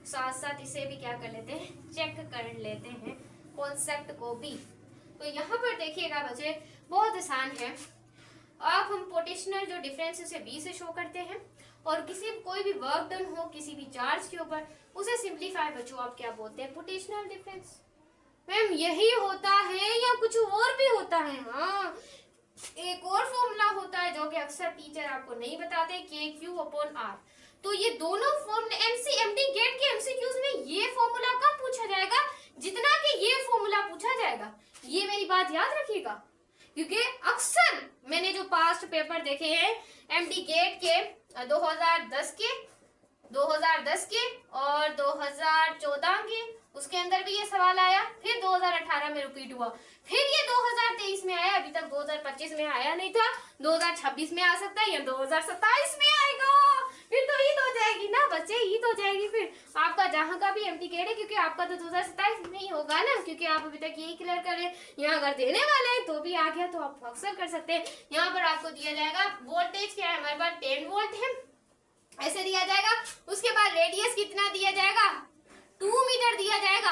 साथ साथ, इसे भी क्या कर लेते हैं, चेक कर लेते हैं कॉन्सेप्ट को भी। तो यहाँ पर देखिएगा बच्चे, बहुत आसान है। अब हम पोटेंशियल जो डिफरेंस उसे V से शो करते हैं, और कोई भी वर्क डन हो किसी भी चार्ज के ऊपर, उसे सिंपलीफाई बच्चों आप क्या बोलते हैं? Potential difference. मैम यही होता है या कुछ और भी होता है? हाँ, एक और फॉर्मूला होता है जो कि अक्सर टीचर आपको नहीं बताते, KQ/R। तो ये दोनों फॉर्मूले एमडी गेट के एमसीक्यूज में ये फॉर्मूला कब पूछा जाएगा? जितना कि ये फॉर्मूला पूछा जाएगा। ये मेरी बात याद रखिएगा, क्योंकि अक्सर मैंने जो पास्ट पेपर देखे हैं एमडी गेट के 2010 के और 2014 के, उसके अंदर भी ये सवाल आया, फिर 2018 में रिपीट हुआ, फिर ये 2023 में आया, अभी तक 2025 में आया नहीं था, 2026 में आ सकता है या 2027 में आएगा। फिर तो ईद हो जाएगी ना बच्चे, ईद हो जाएगी फिर आपका जहाँ का भी एमटी गेट है, क्योंकि आपका तो 2027 में ही होगा ना, क्योंकि आप अभी तक यही क्लियर कर रहे हैं। यहाँ अगर देने वाले हैं तो भी आ गया तो आप अक्सर कर सकते हैं। यहाँ पर आपको दिया जाएगा वोल्टेज क्या है, हमारे पास 10 वोल्ट है, ऐसे दिया जाएगा। उसके बाद रेडियस कितना दिया जाएगा? 2 मीटर दिया जाएगा।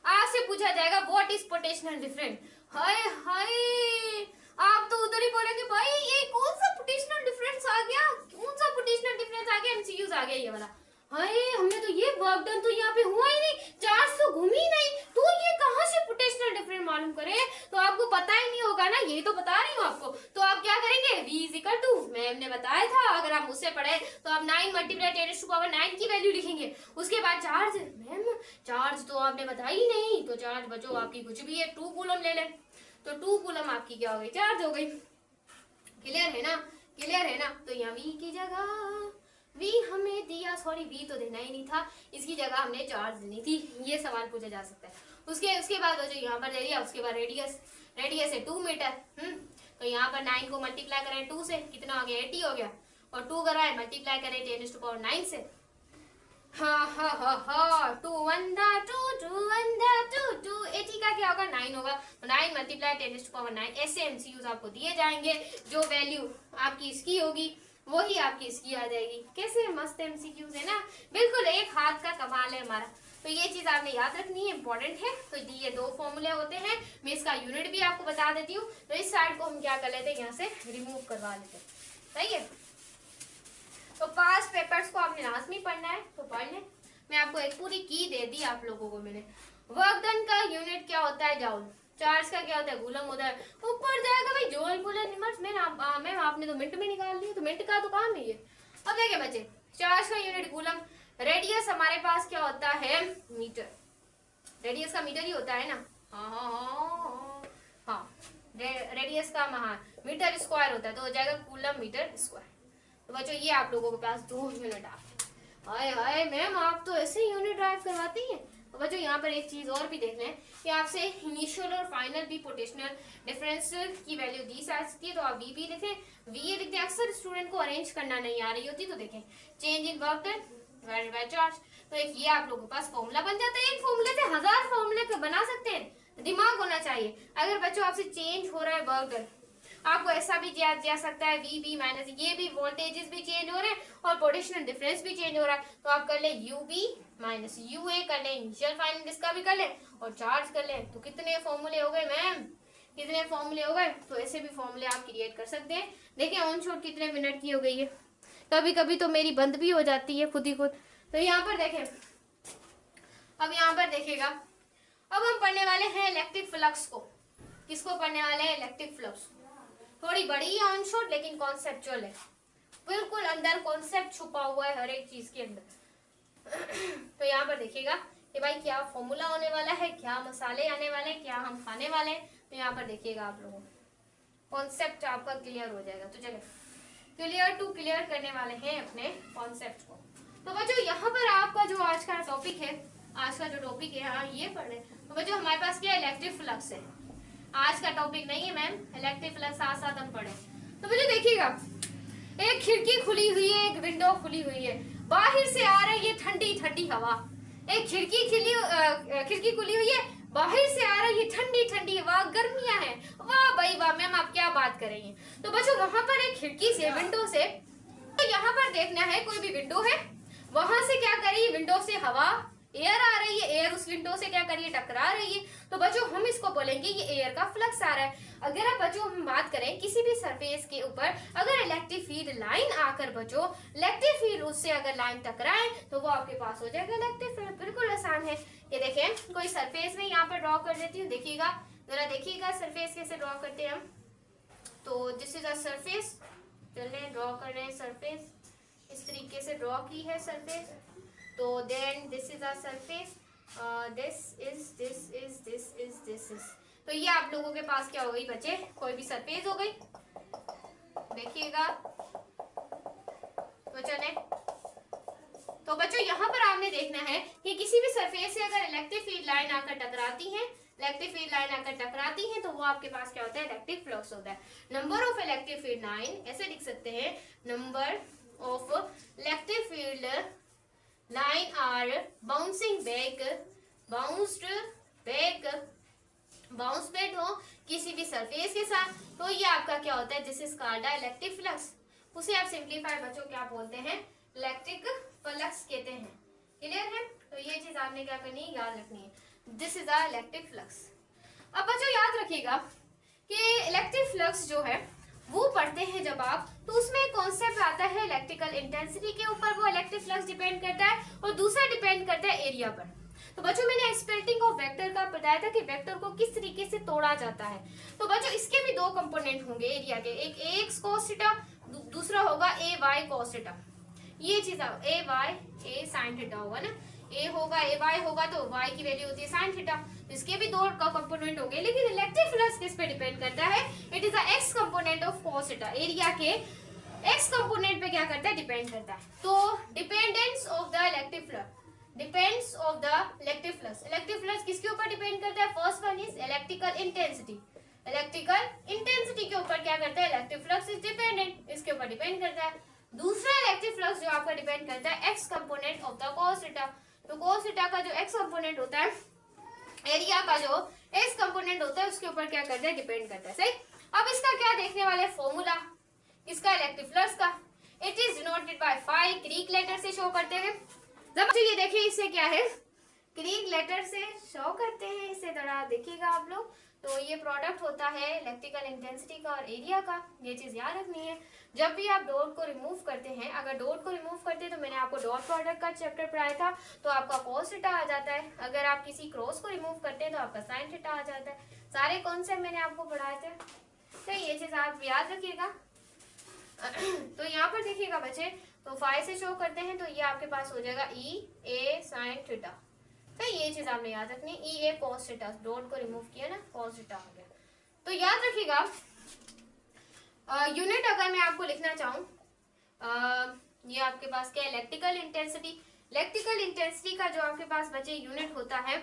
आपसे पूछा जाएगा व्हाट इज पोटेंशियल डिफरेंस। हाय हाय, आप तो उधर ही बोलेंगे भाई ये कौन सा पोटेंशियल डिफरेंस आ गया, कौन सा पोटेंशियल डिफरेंस आ गया, एमसीक्यूज आ गया ये वाला। हाय हमने तो ये वर्क डन तो यहाँ पे हुआ ही नहीं, चार्ज तो घूमी नहीं, तो ये कहाँ से पोटेंशियल डिफरेंस मालूम करे? तो आपको पता ही नहीं होगा ना, यही तो बता रही हूँ आपको। तो आप क्या करेंगे? V मैम ने बताया था, अगर आप मुझसे पढ़े तो आप 9 × 10⁻⁹ की वैल्यू लिखेंगे। उसके बाद चार्ज, मैम चार्ज तो आपने बताया ही नहीं, तो चार्ज बच्चों आपकी कुछ भी है, 2 कूलम ले लें, तो 2 कूलम आपकी क्या हो गई? चार्ज हो गई। क्लियर है ना? क्लियर है ना? तो यहाँ V की जगह V हमें दिया, सॉरी V तो देना ही नहीं था, इसकी जगह हमने चार्ज देनी थी। ये सवाल पूछा जा सकता है। उसके बाद जो यहाँ पर दे दिया, उसके बाद रेडियस है 2 मीटर। तो यहाँ पर 9 को मल्टीप्लाई करें 2 से, कितना हो गया? 80 हो गया, और 2 कराए मल्टीप्लाई करें 10⁻⁹ से, हाँ हाँ हाँ हाँ, 2 1 दा 2 2 1 दा 2 2, 80 का क्या होगा 9 होगा, 9 मल्टीप्लाई 10⁻�9। ऐसे एमसीक्यूज आपको दिए जाएंगे, जो वैल्यू आपकी इसकी होगी वही आपकी इसकी आ जाएगी। कैसे मस्त एमसीक्यूज है ना, बिल्कुल एक हाथ का कमाल है हमारा। तो ये चीज आपने याद रखनी है, इंपॉर्टेंट है। तो ये दो फॉर्मूले होते हैं, मैं इसका यूनिट भी आपको बता देती हूँ। तो इस साइड को हम क्या कर लेते हैं, यहाँ से रिमूव करवा लेते हैं, सही है। तो पास्ट पेपर्स को आपने लाजमी पढ़ना है, तो पढ़ लें। मैं आपको एक पूरी की दे दी आप लोगों को मैंने। वर्क डन का यूनिट क्या होता है, जाउल। चार्ज का क्या होता है, कूलम होता है। ऊपर जाएगा भाई जूल कूलम निमर्स। मैम आपने तो मिनट में निकाल लिया, तो मिनट का तो काम है ये। अब देखिए बच्चे, चार्ज का यूनिट कूलम, रेडियस हमारे पास क्या होता है, मीटर। रेडियस का मीटर ही होता है ना, हाँ हाँ हाँ हाँ, रेडियस का मीटर स्क्वायर होता है, तो हो जाएगा कूलम मीटर स्क्वायर। तो बच्चों ये आप लोगों के पास 2 यूनिट आ गए। हाय हाय मैम आप तो ऐसे ही यूनिट ड्राइव करवाती हैं। तो बच्चों यहाँ पर एक चीज और भी देख लें कि आपसे इनिशियल और फाइनल भी पोटेंशियल डिफरेंस की वैल्यू दी जा सकती है, तो आप वी लिखें, वी लिखते हैं। अक्सर स्टूडेंट को अरेंज करना नहीं आ रही होती, तो देखें change in work done divided by charge. तो एक ये आप लोगों के पास फॉर्मूला बन जाता है। एक फॉर्मूले से 1000 फॉर्मूले बना सकते हैं, दिमाग होना चाहिए। अगर बच्चों आपसे चेंज हो रहा है वर्क डन, आपको ऐसा भी दिया जा सकता है वी बी माइनस, ये भी वोल्टेजेस भी चेंज हो रहे हैं और पोटेंशियल डिफरेंस भी चेंज हो रहा है, तो आप कर ले you B minus U A कर ले, इनिशियल फाइनल इसका भी कर ले और चार्ज कर ले। तो कितने फॉर्मूले हो गए मैम, कितने फॉर्मूले हो गए। तो ऐसे भी फॉर्मूले आप क्रिएट कर सकते हैं। देखिए ऑन शॉट कितने मिनट की हो गई है, कभी कभी तो मेरी बंद भी हो जाती है खुद ही खुद। तो यहाँ पर देखें, अब यहाँ पर देखिएगा, अब हम पढ़ने वाले हैं इलेक्ट्रिक फ्लक्स को। किसको पढ़ने वाले हैं, इलेक्ट्रिक फ्लक्स। थोड़ी बड़ी है ऑन शॉट, लेकिन कॉन्सेप्चुअल है, बिल्कुल अंदर कॉन्सेप्ट छुपा हुआ है हर एक चीज के अंदर। तो यहाँ पर देखिएगा कि भाई क्या फॉर्मूला होने वाला है, क्या मसाले आने वाले हैं, क्या हम खाने वाले हैं। तो यहाँ पर देखिएगा आप लोगों को कॉन्सेप्ट आपका क्लियर हो जाएगा। तो चलिए क्लियर टू क्लियर करने वाले हैं अपने कॉन्सेप्ट को। तो बच्चों यहाँ पर आपका जो आज का टॉपिक है, आज का जो टॉपिक है हाँ ये पढ़ रहे। तो बच्चों हमारे पास क्या इलेक्ट्रिक फ्लक्स है, आज का टॉपिक नहीं है मैम, इलेक्ट्रिक फ्लक्स साथ साथ हम पढ़े। तो मुझे देखिएगा, एक खिड़की खुली हुई है, एक विंडो खुली हुई है, बाहर से आ रही है ठंडी ठंडी हवा। एक खिड़की खुली हुई है, बाहर से आ रही है ठंडी ठंडी हवा, गर्मियां हैं। वाह भाई वाह मैम आप क्या बात कर रही हैं। तो बच्चों वहां पर एक खिड़की से, विंडो से, तो यहाँ पर देखना है कोई भी विंडो है, वहां से क्या करी, विंडो से हवा एयर आ रही है, एयर उस विंडो से क्या करिए टकरा रही है। तो बच्चों हम इसको बोलेंगे ये एयर का फ्लक्स आ रहा है। अगर आप बच्चों हम बात करें किसी भी सरफेस के ऊपर अगर इलेक्ट्रिक फील्ड लाइन आकर बच्चों इलेक्ट्रिक फील्ड उससे अगर लाइन टकराए तो वो आपके पास हो जाएगा इलेक्ट्रिक फील्ड। बिल्कुल आसान है। ये देखें कोई सरफेस में यहाँ पर ड्रॉ कर देती हूँ, देखिएगा जरा देखिएगा सरफेस कैसे ड्रॉ करते हैं हम। तो दिस इज अ सरफेस, चलिए ड्रॉ कर रहे हैं सरफेस, इस तरीके से ड्रॉ की है सरफेस। तो then this is a surface, this is. तो ये आप लोगों के पास क्या हो गई बच्चे, कोई भी सरफेस हो गई, देखिएगा। तो चले, तो बच्चों यहाँ पर आपने देखना है कि किसी भी सरफेस से अगर इलेक्ट्रिक फील्ड लाइन आकर टकराती है, तो वो आपके पास क्या होता है, इलेक्ट्रिक फ्लक्स होता है। Number of electric field line ऐसे लिख सकते हैं, number of electric field line are bouncing back, bounce back हो किसी भी सरफेस के साथ, तो ये आपका क्या होता है, this is called electric flux. उसे आप सिंपलीफाई बच्चों क्या बोलते हैं, इलेक्ट्रिक फ्लक्स कहते हैं। क्लियर है। तो ये चीज आपने क्या करनी है, याद रखनी है, this is a electric flux. अब बच्चों याद रखिएगा कि इलेक्ट्रिक फ्लक्स जो है वो पढ़ते हैं जब आप, तो उसमें एक कॉन्सेप्ट आता है इलेक्ट्रिकल इंटेंसिटी के ऊपर, वो इलेक्ट्रिक फ्लक्स डिपेंड करता है, और दूसरा डिपेंड करता है एरिया पर। तो बच्चों मैंने स्प्लिटिंग ऑफ वेक्टर का बताया था कि वेक्टर को किस तरीके से तोड़ा जाता है। तो बच्चों इसके भी दो कंपोनेंट होंगे एरिया के, एक ए एक्स cos थीटा, दूसरा होगा ए वाई cos थीटा। ये चीज ए वाई ए साइन थीटा होगा ना, ए होगा ए वाई होगा तो वाई की वैल्यू होती है साइन थीटा। इसके भी दो का कंपोनेंट होंगे, लेकिन इलेक्ट्रिक फ्लक्स किस पे डिपेंड करता है, it is the x component of cos theta. Area के एक्स कंपोनेंट पे क्या करता है, डिपेंड करता है। तो dependence of the electric flux, depends of the electric flux. Electric flux किसके ऊपर डिपेंड करता है, first one is electrical intensity. Electrical intensity के ऊपर क्या करता है, इलेक्ट्रिक फ्लक्स इज डिपेंडेंट, इसके ऊपर डिपेंड करता है। दूसरा इलेक्ट्रिक फ्लक्स जो आपका डिपेंड करता है x component of the cos theta. तो cos थीटा का जो एक्स कंपोनेंट होता है, एरिया का जो एक्स कंपोनेंट होता है, उसके ऊपर क्या करता है, डिपेंड करता है। सही। अब इसका क्या देखने वाले फॉर्मूला इसका इलेक्ट्रिक फ्लक्स का, it is denoted by phi, Greek letter से शो करते हैं। जब ये देखिए इससे क्या है, ग्रीक लेटर से शो करते हैं, इसे जरा देखिएगा आप लोग। तो ये प्रोडक्ट होता है इलेक्ट्रिकल इंटेंसिटी का और एरिया का, ये चीज याद रखनी है। जब भी आप डॉट को रिमूव करते हैं, अगर डॉट को रिमूव करते हैं तो मैंने आपको डॉट प्रोडक्ट का चैप्टर पढ़ाया था, तो आपका cos थीटा आ जाता है। अगर आप किसी क्रॉस को रिमूव करते हैं तो आपका sin थीटा आ जाता है। सारे कॉन्सेप्ट मैंने आपको पढ़ाए थे, तो ये चीज आप याद रखिएगा। तो यहाँ पर देखिएगा बच्चे, तो फाई से शो करते हैं, तो ये आपके पास हो जाएगा ई ए साइन थीटा। तो ये चीज आपने याद रखनी, E A cos theta, dot को रिमूव किया ना, कॉस थीटा हो गया। तो याद रखिएगा, यूनिट अगर मैं आपको लिखना चाहूँ, ये आपके पास क्या, इलेक्ट्रिकल इंटेंसिटी। इलेक्ट्रिकल इंटेंसिटी का जो आपके पास बच्चे यूनिट होता है,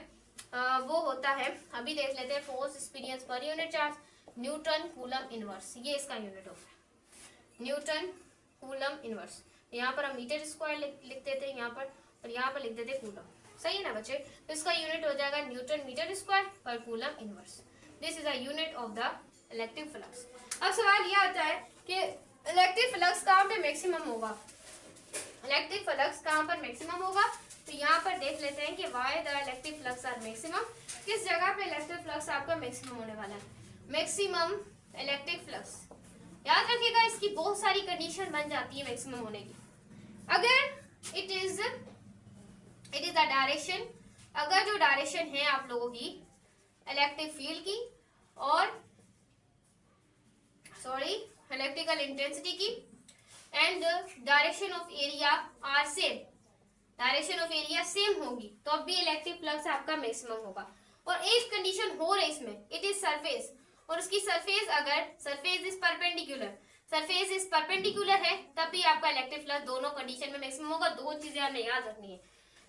वो होता है, अभी देख लेते हैं, force experience per unit charge, Newton coulomb inverse, ये इसका यूनिट होता है, न्यूटन कूलम इनवर्स। यहाँ पर हम मीटर स्क्वायर लिख देते हैं यहाँ पर, और यहाँ पर लिख देते हैं कूलम। सही है ना बच्चे। तो इसका यूनिट हो जाएगा न्यूटन मीटर स्क्वायर पर coulomb inverse. This is a unit of the electric flux. अब सवाल यह आता है कि इलेक्ट्रिक फ्लक्स कहाँ पे मैक्सिमम होगा, इलेक्ट्रिक फ्लक्स कहाँ पर मैक्सिमम होगा। तो यहाँ पर देख लेते हैं कि why the electric flux are maximum, किस जगह पे इलेक्ट्रिक फ्लक्स आपका मैक्सिमम होने वाला है, मैक्सिमम इलेक्ट्रिक फ्लक्स। याद रखिएगा इसकी बहुत सारी कंडीशन बन जाती है मैक्सिमम होने की। अगर इट इज द डायरेक्शन, अगर जो डायरेक्शन है आप लोगों की इलेक्ट्रिक फील्ड की और इलेक्ट्रिकल इंटेंसिटी की, and direction of area are same, direction of area same होगी, तो अब भी इलेक्ट्रिक फ्लक्स आपका मैक्सिमम होगा। और एक कंडीशन हो रही इसमें, इट इज सरफेस, और उसकी सरफेस अगर surface is perpendicular, surface is perpendicular है, तब भी आपका इलेक्ट्रिक फ्लक्स दोनों कंडीशन में मैक्सिमम होगा। दो चीजें आपने याद रखनी है,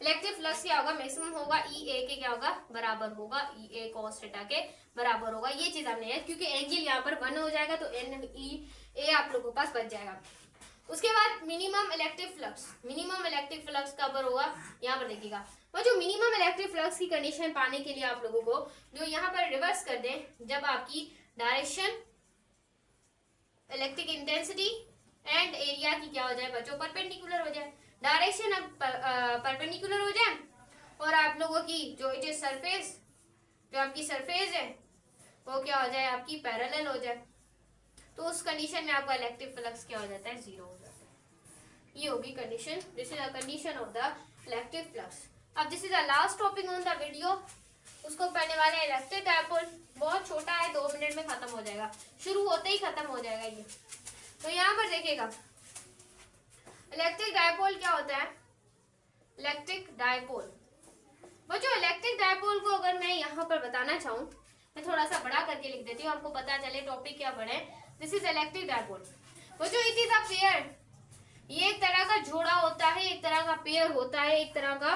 इलेक्ट्रिक फ्लक्स क्या होगा, मैक्सिमम होगा, ई ए के क्या होगा, बराबर होगा, ई ए कॉस थीटा के बराबर होगा। ये चीज आपने याद, क्योंकि एंगल यहाँ पर 1 हो जाएगा, तो एन ई ए आप लोगों के पास बच जाएगा। उसके बाद minimum electric flux, minimum electric flux कब होगा, यहाँ पर देखिएगा। वो जो मिनिमम इलेक्ट्रिक फ्लक्स की कंडीशन पाने के लिए आप लोगों को जो यहाँ पर रिवर्स कर दें, जब आपकी direction, electric intensity and area की क्या हो जाए बच्चों, परपेंडिकुलर हो जाए। डायरेक्शन अब परपेंडिकुलर हो जाए, और आप लोगों की जो इट इज सरफेस, जो आपकी सरफेस है वो क्या हो जाए, आपकी पैरेलल हो जाए, तो उस कंडीशन में आपका इलेक्ट्रिक फ्लक्स क्या हो जाता है, 0 हो जाता है। ये होगी condition, this is a condition of the electric flux. अब this is the last topic on the video, उसको पढ़ने वाले हैं इलेक्ट्रिक डायपोल। बहुत छोटा है, 2 मिनट में खत्म हो जाएगा, शुरू होते ही खत्म हो जाएगा ये। तो यहाँ पर देखिएगा इलेक्ट्रिक डायपोल क्या होता है, इलेक्ट्रिक डायपोल। वो जो इलेक्ट्रिक डायपोल को अगर मैं यहाँ पर बताना चाहूँ, मैं थोड़ा सा बड़ा करके लिख देती हूँ, आपको पता चले टॉपिक क्या पढ़े। This is electric dipole. वो जो इट इज अ पेयर, ये एक तरह का जोड़ा होता है, एक तरह का पेयर होता है, एक तरह का,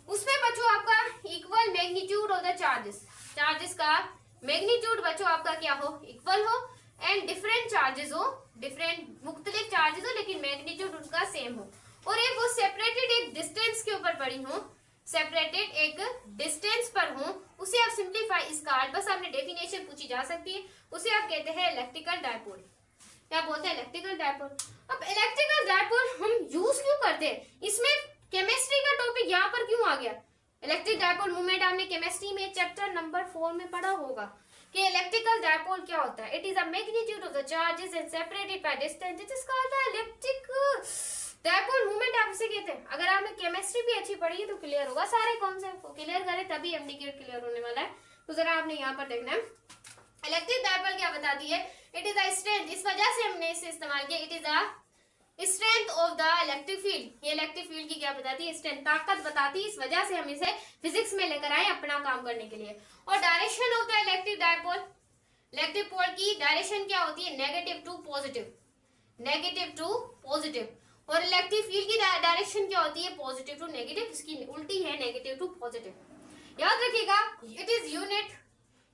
उसमें बच्चों आपका equal magnitude of the charges, charges का मैग्नीट्यूड बच्चों आपका क्या हो, इक्वल हो, एंड डिफरेंट चार्जेस हो, डिफरेंट मुख्तलिफ चार्जेस हो, लेकिन मैग्नीट्यूड उनका सेम हो, और एक वो सेपरेटेड एक डिस्टेंस के ऊपर पड़ी हो, सेपरेटेड एक डिस्टेंस पर हो, उसे आप सिंप्लीफाई, इसका बस आपने डेफिनेशन पूछी जा सकती है, उसे आप कहते हैं इलेक्ट्रिकल डायपोल। क्या बोलते हैं, इलेक्ट्रिकल डायपोल। अब इलेक्ट्रिकल डायपोल हम यूज क्यों करते हैं, इसमें केमिस्ट्री का टॉपिक यहाँ पर क्यों आ गया। इलेक्ट्रिक डायपोल मूवमेंट आपने केमिस्ट्री में चैप्टर नंबर 4 में पढ़ा होगा कि इलेक्ट्रिकल डायपोल क्या होता है। It is a magnitude of the charges and separated by distance, it is called the electric dipole movement आप इसे कहते हैं। अगर आपने केमिस्ट्री भी अच्छी पढ़ी है तो क्लियर होगा, सारे कॉन्सेप्ट को क्लियर करें तभी एमडीक्यू क्लियर होने वाला है। तो जरा आपने यहाँ पर देखना है इलेक्ट्रिक डायपोल क्या बताती है, इट इज अ स्ट्रेंथ, इस वजह से हमने इसे इस्तेमाल किया, it is a strength of the electric field. ये इलेक्ट्रिक फील्ड की क्या बताती है, स्ट्रेंथ, ताकत बताती है, इस वजह से हम इसे फिजिक्स में लेकर आए अपना काम करने के लिए। और direction of the electric dipole, electric pole की डायरेक्शन क्या होती है, negative to positive, negative to positive. और इलेक्ट्रिक फील्ड की डायरेक्शन क्या होती है, पॉजिटिव टू नेगेटिव, इसकी उल्टी है नेगेटिव टू पॉजिटिव। याद रखिएगा इट इज यूनिट,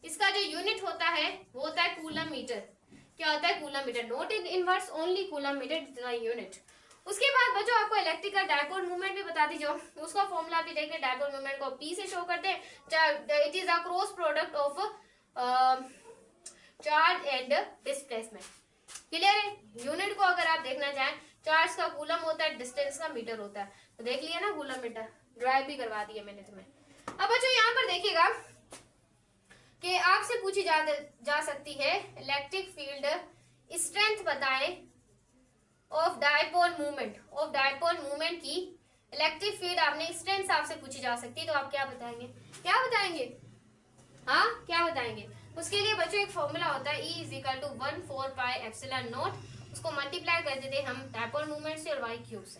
इसका जो यूनिट होता है वो होता है कूलम मीटर। क्या होता है, coulomb metre, not in inverse, only coulomb metre is the unit. उसके बाद बच्चों आपको इलेक्ट्रिक का डायपोल मूवमेंट भी बता दी जो उसका फॉर्मूला भी देखें। डायपोल मूवमेंट को P से शो करते हैं। It is a cross product of charge and displacement. Clear है? यूनिट को अगर आप देखना चाहें, चार्ज का कूलम होता है, डिस्टेंस का मीटर होता है। तो देख लिया ना कूलम मीटर, ड्राइव भी करवा दिया मैंने तुम्हें। अब बच्चों यहाँ पर देखिएगा कि आपसे पूछी जा सकती है इलेक्ट्रिक फील्ड स्ट्रेंथ बताएं ऑफ डायपोल मूवमेंट की इलेक्ट्रिक फील्ड आपने स्ट्रेंथ आपसे पूछी जा सकती है। तो आप क्या बताएंगे? हाँ, क्या बताएंगे? उसके लिए बच्चों एक फॉर्मूला होता है, E = 1/4πε0। उसको मल्टीप्लाई कर देते हम डायपोल मूवमेंट से और वाई क्यूब से।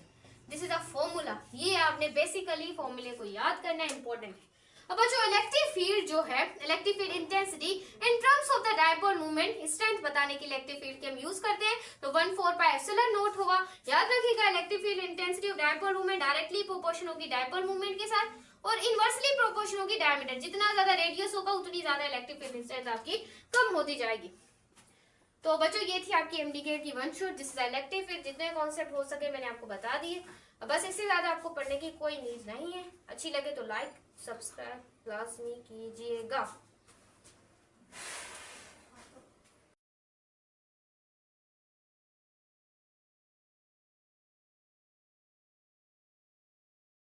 This is a formula. ये आपने बेसिकली फॉर्मूले को याद करना इंपॉर्टेंट है। अब बच्चों इलेक्ट्रिक फील्ड जो है, electric field intensity in terms of the dipole movement strength बताने के लिए इलेक्ट्रिक फील्ड के हम यूज करते हैं। तो 1/4πε0 होगा। याद रखिएगा electric field intensity of dipole movement directly proportional होगी डायपोल मूवमेंट के साथ और इनवर्सली प्रोपोर्शनल होगी डायमीटर। जितना ज्यादा रेडियस होगा उतनी ज्यादा इलेक्ट्रिक फील्ड स्ट्रेंथ आपकी कम होती जाएगी। तो बच्चों ये थी आपकी एमडीके की वन शॉट जिससे इलेक्ट्रिक फील्ड जितने कॉन्सेप्ट हो सके मैंने आपको बता दिए। बस इससे ज्यादा आपको पढ़ने की कोई नीड नहीं है। अच्छी लगे तो लाइक सब्सक्राइब लाजमी कीजिएगा।